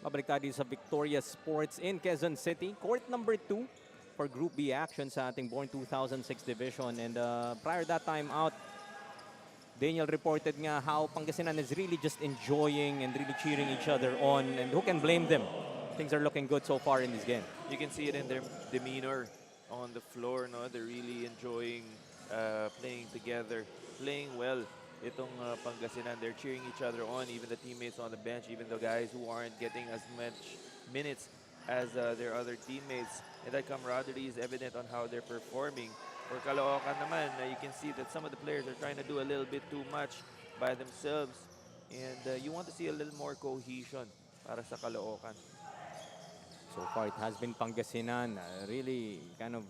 Babalik tayo sa Victoria Sports in Quezon City. Court number 2 for Group B action sa ating Born 2006 division. And prior that time out, Daniel reported nga how Pangasinan is really just enjoying and really cheering each other on. And who can blame them? Things are looking good so far in this game. You can see it in their demeanor on the floor. No, they're really enjoying playing together, playing well. Itong Pangasinan, they're cheering each other on, even the teammates on the bench, even the guys who aren't getting as much minutes as their other teammates. And that camaraderie is evident on how they're performing. For Caloocan naman, you can see that some of the players are trying to do a little bit too much by themselves. And you want to see a little more cohesion para sa Caloocan. So far, it has been Pangasinan really kind of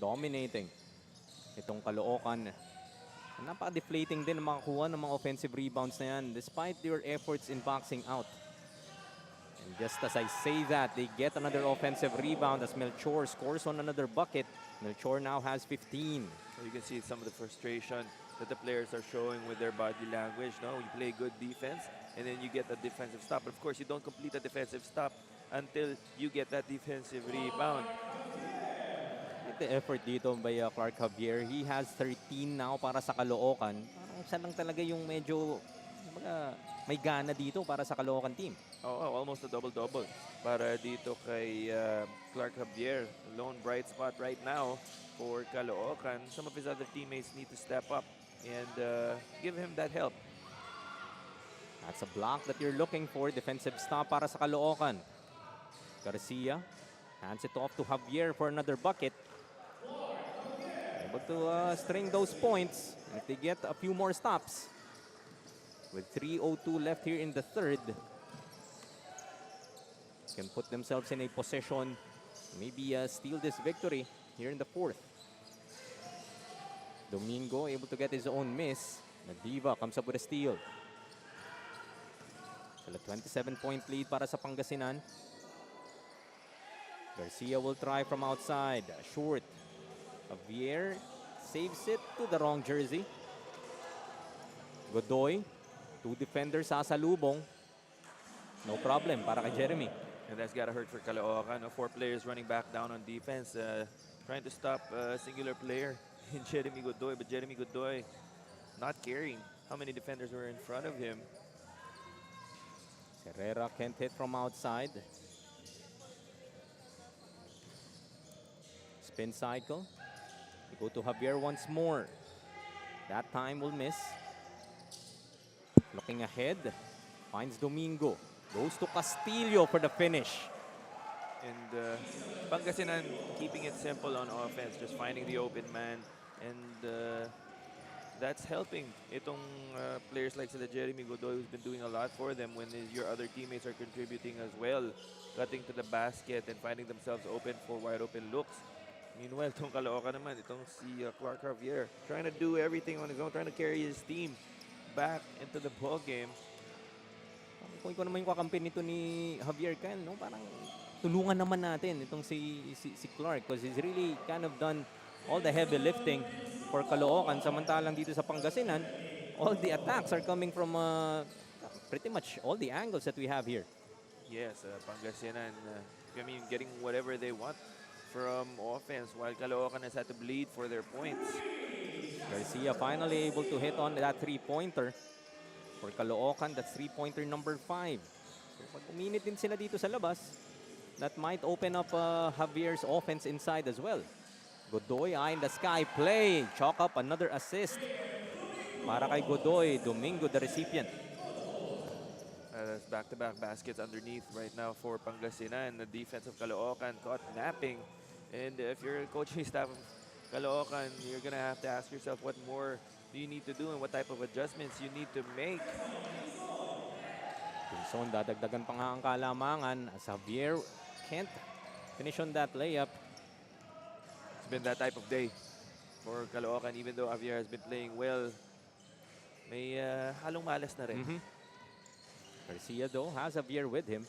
dominating itong Caloocan. Napaka-deflating din ang makakuha ng mga offensive rebounds na yan despite their efforts in boxing out. And And just as I say that, they get another offensive rebound as Melchor scores on another bucket. Melchor now has 15. So you can see some of the frustration that the players are showing with their body language. No, you play good defense, and then you get a defensive stop. But of course, you don't complete a defensive stop until you get that defensive rebound. The effort dito by Clark Javier. He has 13 now para sa Caloocan. Parang siya lang talaga yung medyo may gana dito para sa Caloocan team. Oh, almost a double-double para dito kay Clark Javier. Lone bright spot right now for Caloocan. Some of his other teammates need to step up and give him that help. That's a block that you're looking for. Defensive stop para sa Caloocan. Garcia hands it off to Javier for another bucket. Able to string those points if they get a few more stops. With 3:02 left here in the third, can put themselves in a position, maybe steal this victory here in the fourth. Domingo able to get his own miss. Nadiva comes up with a steal. So a 27-point lead para sa Pangasinan. Garcia will try from outside. Short. Javier saves it to the wrong jersey. Godoy. Two defenders sasalubong. No problem para kay Jeremy. And that's got to hurt for Caloocan. 4 players running back down on defense, trying to stop a singular player in Jeremy Godoy. But Jeremy Godoy not caring how many defenders were in front of him. Herrera can't hit from outside. Spin cycle. We go to Javier once more. That time will miss. Looking ahead. Finds Domingo. Goes to Castillo for the finish. And Pangasinan keeping it simple on offense, just finding the open man. And that's helping itong players like sila Jeremy Godoy, who's been doing a lot for them when your other teammates are contributing as well. Cutting to the basket and finding themselves open for wide open looks. Meanwhile, itong Caloocan naman, itong si Clark Javier, trying to do everything on his own, trying to carry his team back into the ball game. Kung ikaw naman yung kakampi nito ni Javier Kyle, no? Parang tulungan naman natin itong si Clark because he's really kind of done all the heavy lifting for Caloocan. Samantalang dito sa Pangasinan, all the attacks are coming from pretty much all the angles that we have here. Yes, Pangasinan, getting whatever they want from offense, while Caloocan has had to bleed for their points. Garcia finally able to hit on that three-pointer. For Caloocan, that's three-pointer number 5. So pag uminit din sila dito sa labas, that might open up Javier's offense inside as well. Godoy, eye in the sky play. Chalk up another assist. Para kay Godoy, Domingo the recipient. That's back-to-back baskets underneath right now for Pangasinan. The defense of Caloocan caught napping. And if you're a coaching staff of Caloocan, you're going to have to ask yourself what more do you need to do and what type of adjustments you need to make. Pinson, dadagdagan pa nga ang kalamangan as Javier can't finish on that layup. It's been that type of day for Caloocan, even though Javier has been playing well. May halong malas na rin. Garcia, though, has Javier with him.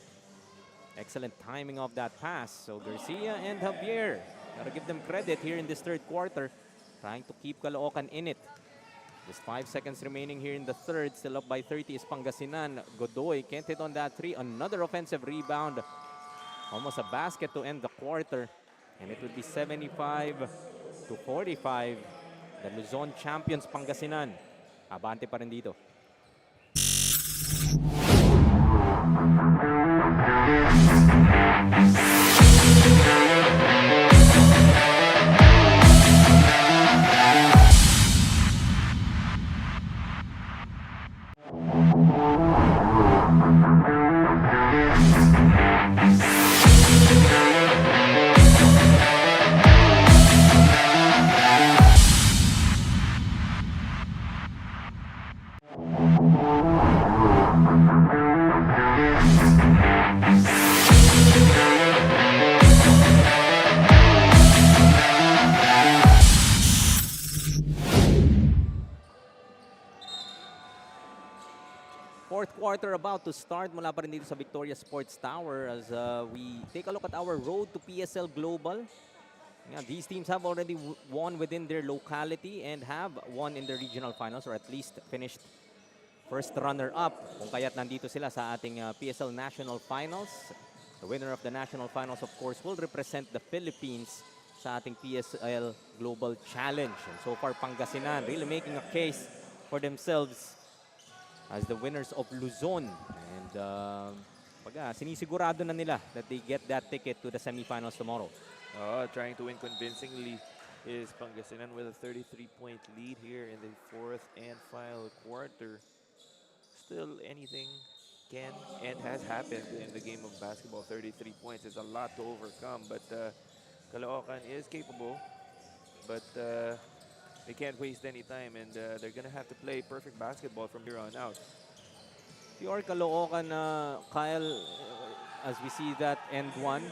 Excellent timing of that pass. So Garcia and Javier, gotta give them credit here in this third quarter, trying to keep Caloocan in it. Just 5 seconds remaining here in the third. Still up by 30 is Pangasinan. Godoy can't hit on that three. Another offensive rebound. Almost a basket to end the quarter. And it would be 75-45. The Luzon champions Pangasinan. Abante pa rin dito. quarter about to start mula pa rin dito sa Victoria Sports Tower as we take a look at our road to PSL Global. Yeah, these teams have already won within their locality and have won in the regional finals, or at least finished first runner-up. Kung kaya't nandito sila sa ating PSL National Finals. The winner of the National Finals, of course, will represent the Philippines sa ating PSL Global Challenge. And so far, Pangasinan really making a case for themselves as the winners of Luzon. And sinisigurado na nila that they get that ticket to the semifinals tomorrow. Trying to win convincingly is Pangasinan with a 33-point lead here in the fourth and final quarter. Still, anything can and has happened in the game of basketball. 33 points is a lot to overcome, but Caloocan is capable, but they can't waste any time, and they're going to have to play perfect basketball from here on out. Pure Caloocan, Kyle, as we see that end one.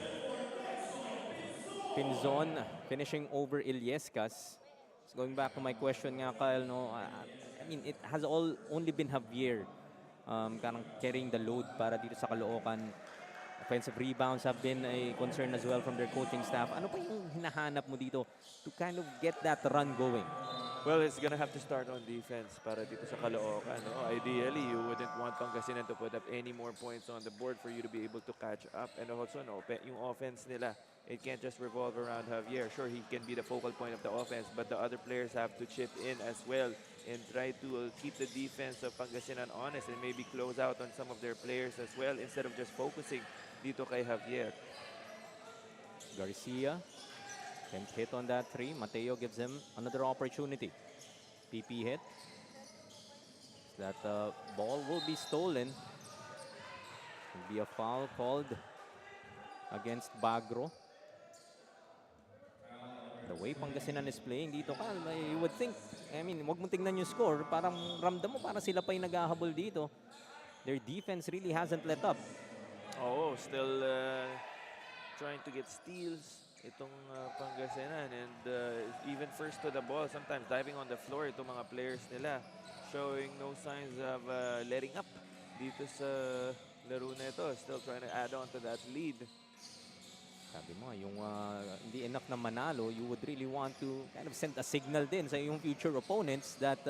Pinzon finishing over Illescas. So going back to my question nga, Kyle, no, I mean, it has only been Javier carrying the load para dito sa Caloocan. Offensive rebounds have been a concern as well from their coaching staff. Ano pa yung hinahanap mo dito to kind of get that run going? Well, it's gonna have to start on defense para dito sa Caloocan. No? Ideally, you wouldn't want Pangasinan to put up any more points on the board for you to be able to catch up. And also, no, yung offense nila, it can't just revolve around Javier. Sure, he can be the focal point of the offense, but the other players have to chip in as well and try to keep the defense of Pangasinan honest and maybe close out on some of their players as well instead of just focusing dito kay Javier. Garcia can't hit on that three. Mateo gives him another opportunity. PP hit. That ball will be stolen. Will be a foul called against Bagro. The way Pangasinan is playing dito, you would think, I mean, wag mong tingnan yung score, parang ramdam mo parang sila pa yung naghahabol dito. Their defense really hasn't let up. Still trying to get steals itong Pangasinan, and even first to the ball, sometimes diving on the floor itong mga players nila, showing no signs of letting up dito sa laro na ito. Still trying to add on to that lead. Sabi mo, yung hindi enough na manalo, you would really want to kind of send a signal din sa yung future opponents that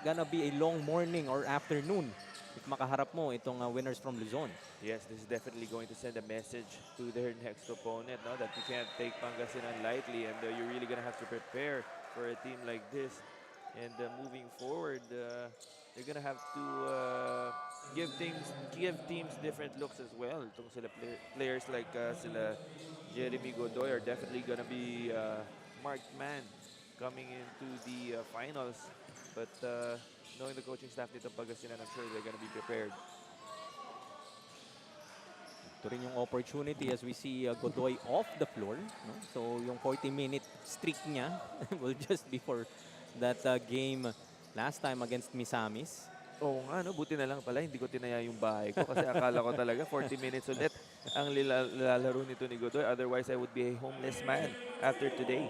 gonna be a long morning or afternoon if makaharap mo itong winners from Luzon. Yes, this is definitely going to send a message to their next opponent, no? That you can't take Pangasinan lightly, and you're really gonna have to prepare for a team like this. And moving forward, they're gonna have to give teams different looks as well. Itong sila players like sila Jeremy Godoy are definitely gonna be marked man coming into the finals. But knowing the coaching staff dito Pangasinan, I'm sure they're gonna be prepared. Ito rin yung opportunity as we see Godoy off the floor. No? So yung 40-minute streak niya will just be for that game last time against Misamis. Oo nga, no? Buti na lang pala, hindi ko tinaya yung bahay ko kasi akala ko talaga 40 minutes ulit ang lalaro nito ni Godoy. Otherwise, I would be a homeless man after today.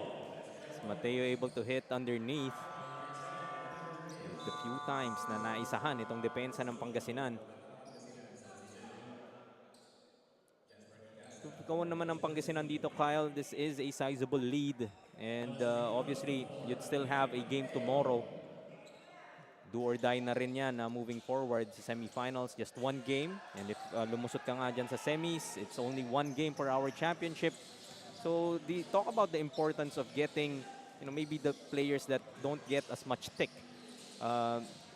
So Mateo able to hit underneath. The few times na naisahan itong depensa ng Pangasinan. Ikaw naman ang Pangasinan dito, Kyle. This is a sizable lead. And obviously, you'd still have a game tomorrow. Do or die na rin yan moving forward sa semifinals. Just one game. And if lumusot ka nga dyan sa semis, it's only one game for our championship. So, talk about the importance of getting, maybe the players that don't get as much tick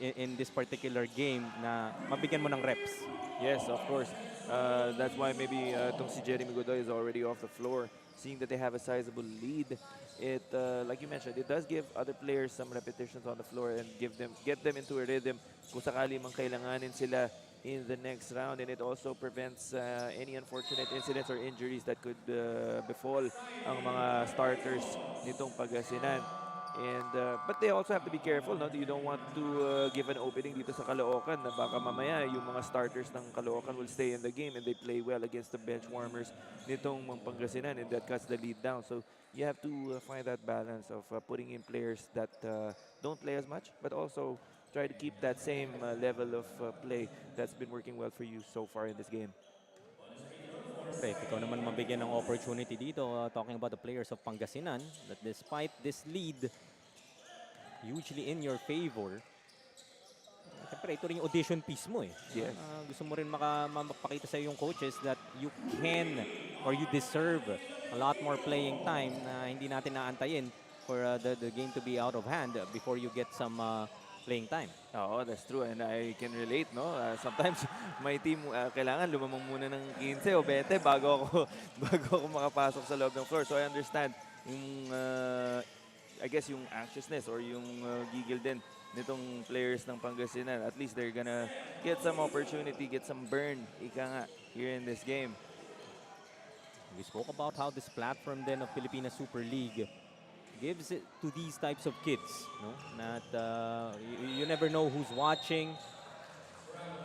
in this particular game na mabigyan mo ng reps. Yes, of course. That's why maybe itong si Jeremy Godoy is already off the floor. Seeing that they have a sizable lead, it like you mentioned, it does give other players some repetitions on the floor and get them into a rhythm kung sakali mang kailanganin sila in the next round, and it also prevents any unfortunate incidents or injuries that could befall ang mga starters nitong Pangasinan. And but they also have to be careful, no? You don't want to give an opening dito sa Caloocan na baka mamaya yung mga starters ng Caloocan will stay in the game and they play well against the bench warmers nitong Pangasinan, and that cuts the lead down. So you have to find that balance of putting in players that don't play as much but also try to keep that same level of play that's been working well for you so far in this game. Siyempre, if ikaw naman mabigyan ng opportunity dito, talking about the players of Pangasinan, that despite this lead, hugely in your favor, siyempre, ito rin yung audition piece mo eh. Yes. Gusto mo rin mapakita sa yung coaches that you can or you deserve a lot more playing time na hindi natin naantayin for the game to be out of hand before you get some playing time. Oo, that's true. And I can relate, no? Sometimes my team kailangan lumamang muna ng 15 o 20 bago ako makapasok sa loob ng floor. So I understand yung I guess yung anxiousness or yung gigil din nitong players ng Pangasinan. At least they're gonna get some opportunity, get some burn, ika nga, here in this game. We spoke about how this platform then of Pilipinas Super League gives it to these types of kids, no? That you never know who's watching.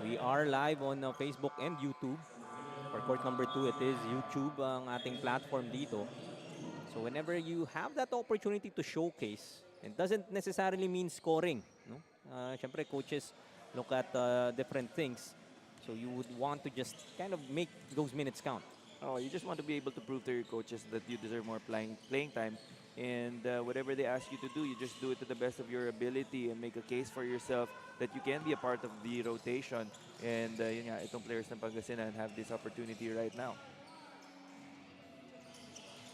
We are live on Facebook and YouTube. For court number 2, it is YouTube ang ating platform dito. So whenever you have that opportunity to showcase, it doesn't necessarily mean scoring, no? Syempre coaches look at different things. So you would want to just kind of make those minutes count. Oh, you just want to be able to prove to your coaches that you deserve more playing time. And whatever they ask you to do, you just do it to the best of your ability and make a case for yourself that you can be a part of the rotation. And yun nga, itong players ng Pangasinan have this opportunity right now.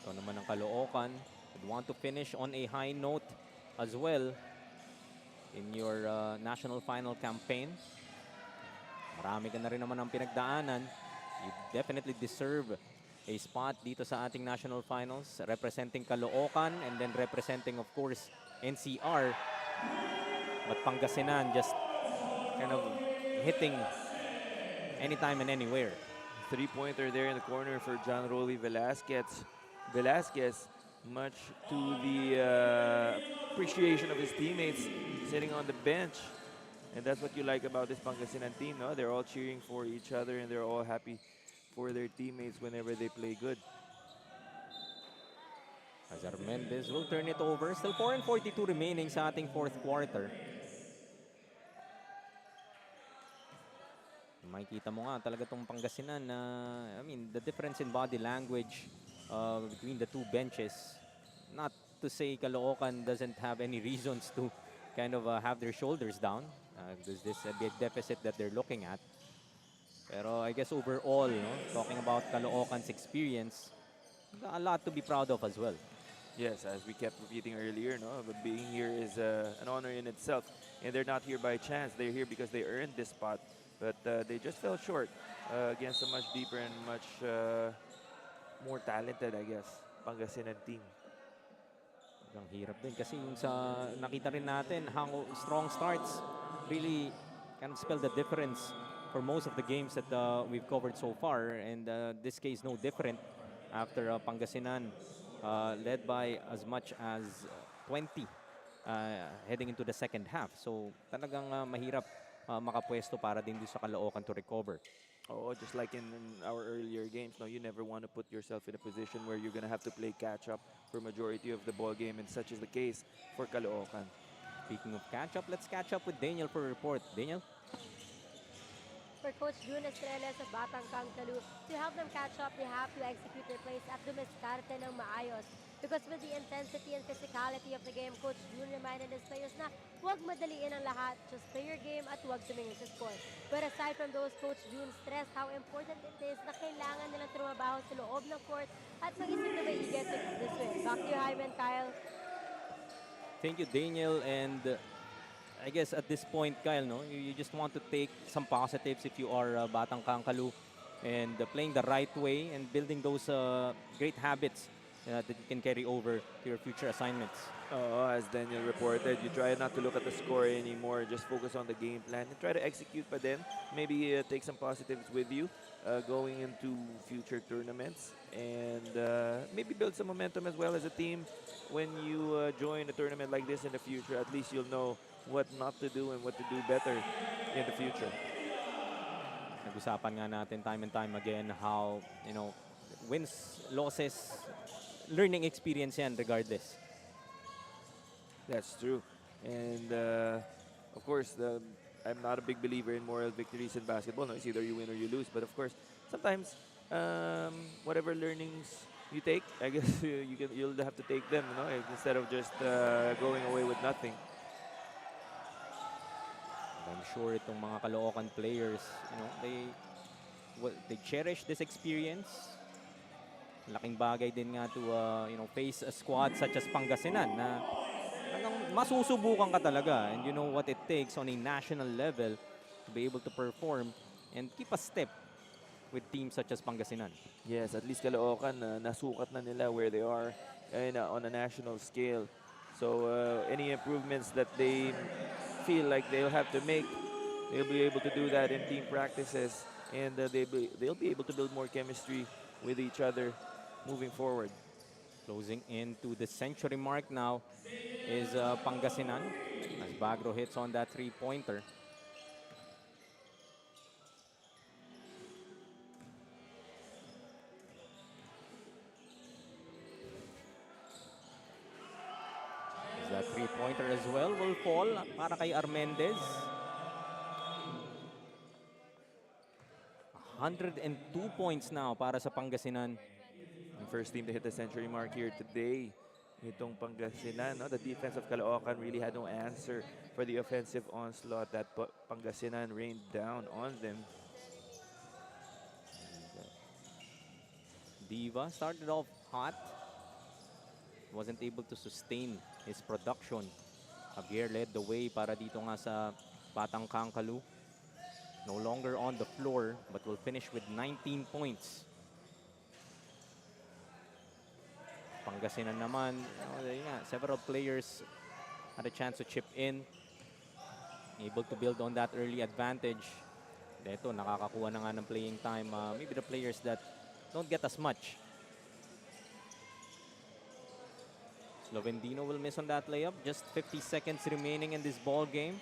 Ito naman ang Caloocan would want to finish on a high note as well in your national final campaign. Marami ka na rin naman ang pinagdaanan. You definitely deserve a spot dito sa ating national finals, representing Caloocan and then representing, of course, NCR. But Pangasinan just kind of hitting anytime and anywhere. Three-pointer there in the corner for John Rolly Velasquez. Much to the appreciation of his teammates, sitting on the bench. And that's what you like about this Pangasinan team, no? They're all cheering for each other and they're all happy for their teammates whenever they play good. Azar Mendez will turn it over. Still 4:42 remaining sa ating fourth quarter. Makikita mo nga talaga tong Pangasinan na, I mean, the difference in body language between the two benches. Not to say Caloocan doesn't have any reasons to kind of have their shoulders down. There's this big deficit that they're looking at. Pero I guess overall, no, talking about Caloocan's experience, a lot to be proud of as well. Yes, as we kept repeating earlier, no, but being here is an honor in itself. And they're not here by chance. They're here because they earned this spot. But they just fell short against a much deeper and much more talented, I guess, Pangasinan team. Ang hirap din kasi yung sa nakita rin natin how strong starts really kind of spell the difference for most of the games that we've covered so far, and this case no different after Pangasinan led by as much as 20 heading into the second half. So talagang mahirap makapwesto para din sa Caloocan to recover. Oh, just like in our earlier games, no, you never want to put yourself in a position where you're going to have to play catch-up for majority of the ball game, and such is the case for Caloocan. Speaking of catch-up, let's catch up with Daniel for a report. Daniel? For Coach June Estrella sa Batang Caloocan, to help them catch up, they have to execute their plays at dumiskarte ng maayos. Because with the intensity and physicality of the game, Coach June reminded his players na huwag madaliin ang lahat, just play your game at huwag tumingin sa score. But aside from those, Coach June stressed how important it is na kailangan nilang trumabaho sa loob ng court at mag-isip na maigi to this win. Back to you, Jaime and Kyle. Thank you, Daniel. And I guess at this point, Kyle, no, you just want to take some positives if you are Batang Caloocan and playing the right way and building those great habits that you can carry over to your future assignments. As Daniel reported, you try not to look at the score anymore, just focus on the game plan and try to execute, but then maybe take some positives with you going into future tournaments, and maybe build some momentum as well as a team. When you join a tournament like this in the future, at least you'll know what not to do and what to do better in the future. Nag-usapan nga natin time and time again how, you know, wins, losses, learning experience yan regardless. That's true. And Of course, I'm not a big believer in moral victories in basketball. No, it's either you win or you lose. But of course, sometimes whatever learnings you take, I guess you'll have to take them, you know, instead of just going away with nothing. I'm sure itong mga Caloocan players, you know, they cherish this experience. Laking bagay din nga to you know, face a squad such as Pangasinan na talagang masusubukan ka talaga, and you know what it takes on a national level to be able to perform and keep a step with teams such as Pangasinan. Yes, at least Caloocan, nasukat na nila where they are on a national scale. So any improvements that they feel like they'll have to make, they'll be able to do that in team practices, and they'll be able to build more chemistry with each other moving forward. Closing into the century mark now is Pangasinan as Bagro hits on that three-pointer. As that three-pointer as well will fall para kay Armendez. 102 points now para sa Pangasinan. The first team to hit the century mark here today. Itong Pangasinan, no? The defense of Caloocan really had no answer for the offensive onslaught that Pangasinan rained down on them. Diva started off hot. Wasn't able to sustain his production. Javier led the way para dito nga sa Batang Kangkalu. No longer on the floor, but will finish with 19 points. Pangasinan naman, several players had a chance to chip in. Able to build on that early advantage. Ito, nakakakuha na nga ng playing time. Maybe the players that don't get as much. Slovendino will miss on that layup. Just 50 seconds remaining in this ball game.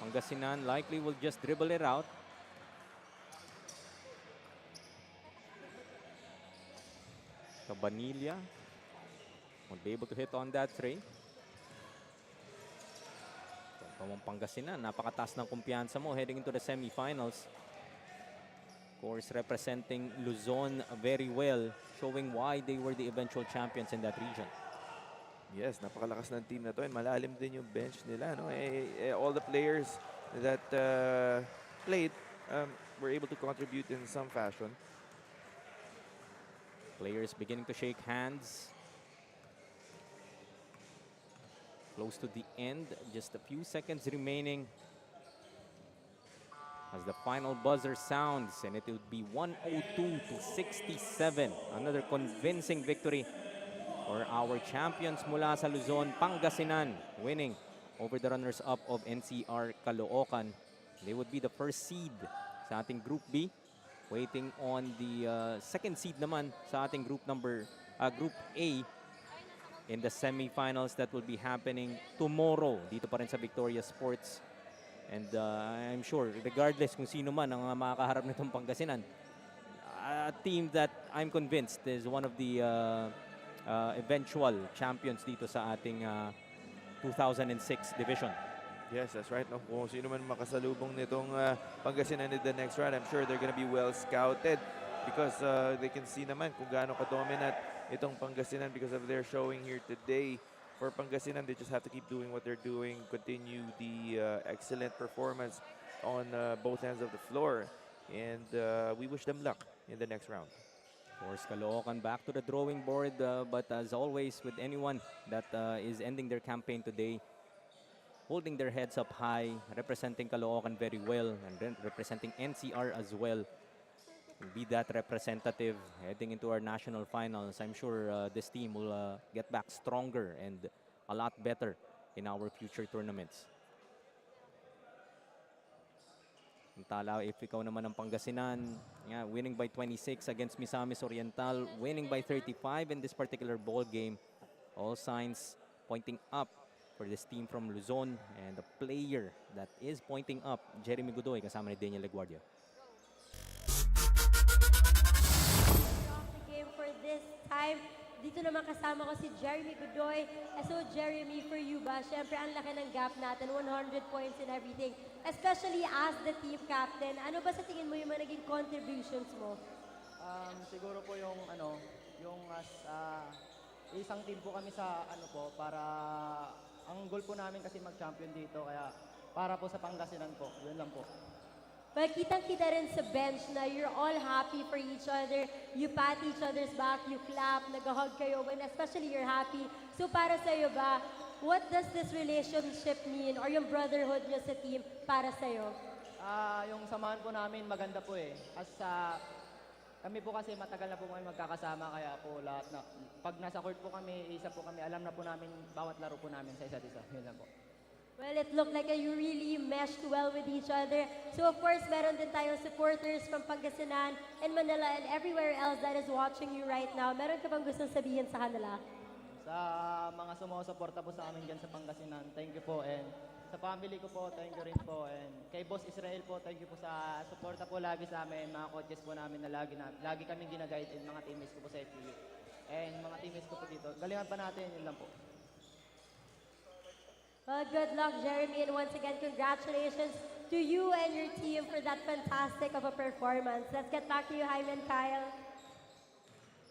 Pangasinan likely will just dribble it out. Cabanilla won't be able to hit on that three. Pangasinan, napakataas ng kumpiyansa mo heading into the semifinals. Of course, representing Luzon very well, showing why they were the eventual champions in that region. Yes, napakalakas ng team na to, and malalim din yung bench nila, no? All the players that played were able to contribute in some fashion. Players beginning to shake hands. Close to the end, just a few seconds remaining as the final buzzer sounds, and it will be 102-67. Another convincing victory for our champions mula sa Luzon, Pangasinan, winning over the runners-up of NCR Caloocan. They would be the first seed sa ating Group B, waiting on the second seed naman sa ating Group A in the semifinals that will be happening tomorrow dito pa rin sa Victoria Sports. And I'm sure, regardless kung sino man ang makakaharap nitong Pangasinan, a team that I'm convinced is one of the eventual champions dito sa ating 2006 division. Yes, that's right. No? Kung sino man makasalubong nitong Pangasinan in the next round, I'm sure they're gonna be well scouted because they can see naman kung gaano ka-dominant itong Pangasinan because of their showing here today. For Pangasinan, they just have to keep doing what they're doing, continue the excellent performance on both ends of the floor, and we wish them luck in the next round. Of course, Caloocan back to the drawing board, but as always with anyone that is ending their campaign today, holding their heads up high, representing Caloocan very well, and then representing NCR as well. Be that representative heading into our national finals. I'm sure this team will get back stronger and a lot better in our future tournaments. Tala, if ikaw naman ng Pangasinan, winning by 26 against Misamis Oriental, winning by 35 in this particular ball game. All signs pointing up for this team from Luzon, and the player that is pointing up, Jeremy Godoy, kasama ni Daniel Leguardia. Off the game for this time dito naman kasama ko si Jeremy Godoy. So Jeremy, for you ba, syempre ang laki ng gap natin, 100 points and everything. Especially as the team captain, ano ba sa tingin mo yung mga naging contributions mo? Siguro po yung yung isang team po kami sa para ang goal po namin kasi mag-champion dito kaya para po sa Pangasinan po. Yun lang po. Well, kitang-kita rin sa bench na you're all happy for each other. You pat each other's back, you clap, nag-hug kayo, and especially you're happy. So para sa'yo ba, what does this relationship mean or yung brotherhood niyo sa team para sa'yo? Yung samahan po namin maganda po eh. Kami po kasi matagal na po kami magkakasama kaya po lahat na pag nasa court po kami, isa po kami, alam na po namin bawat laro po namin sa isa't isa. Yun lang po. Well, it looked like you really meshed well with each other. So of course, meron din tayong supporters from Pangasinan and Manila and everywhere else that is watching you right now. Meron ka bang gustong sabihin sa kanila? Sa mga sumusuporta po sa amin dyan sa Pangasinan, thank you po. And sa family ko po, thank you rin po. And kay Boss Israel po, thank you po sa suporta po lagi sa amin. Mga coaches po namin na lagi kaming ginaguide and mga teammates ko po sa FPU. And mga teammates ko po dito. Galingan pa natin, yun lang po. Well, good luck, Jeremy, and once again, congratulations to you and your team for that fantastic of a performance. Let's get back to you, Jaime and Kyle.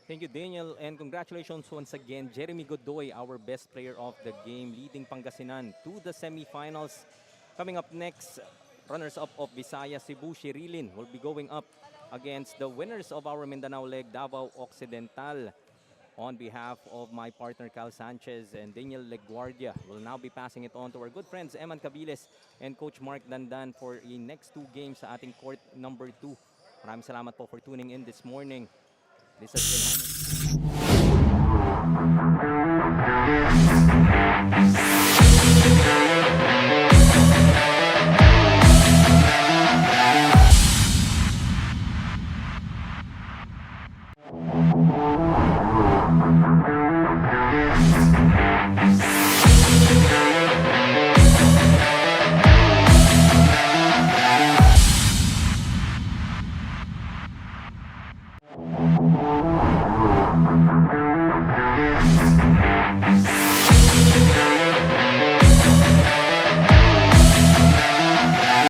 Thank you, Daniel, and congratulations once again, Jeremy Godoy, our best player of the game, leading Pangasinan to the semifinals. Coming up next, runners-up of Visayas, Cebu, Shirilin will be going up against the winners of our Mindanao leg, Davao Occidental. On behalf of my partner Cal Sanchez and Daniel Leguardia, we'll now be passing it on to our good friends Eman Cabiles and Coach Mark Dandan for the next 2 games sa ating court number 2. Maraming salamat po for tuning in this morning. This has been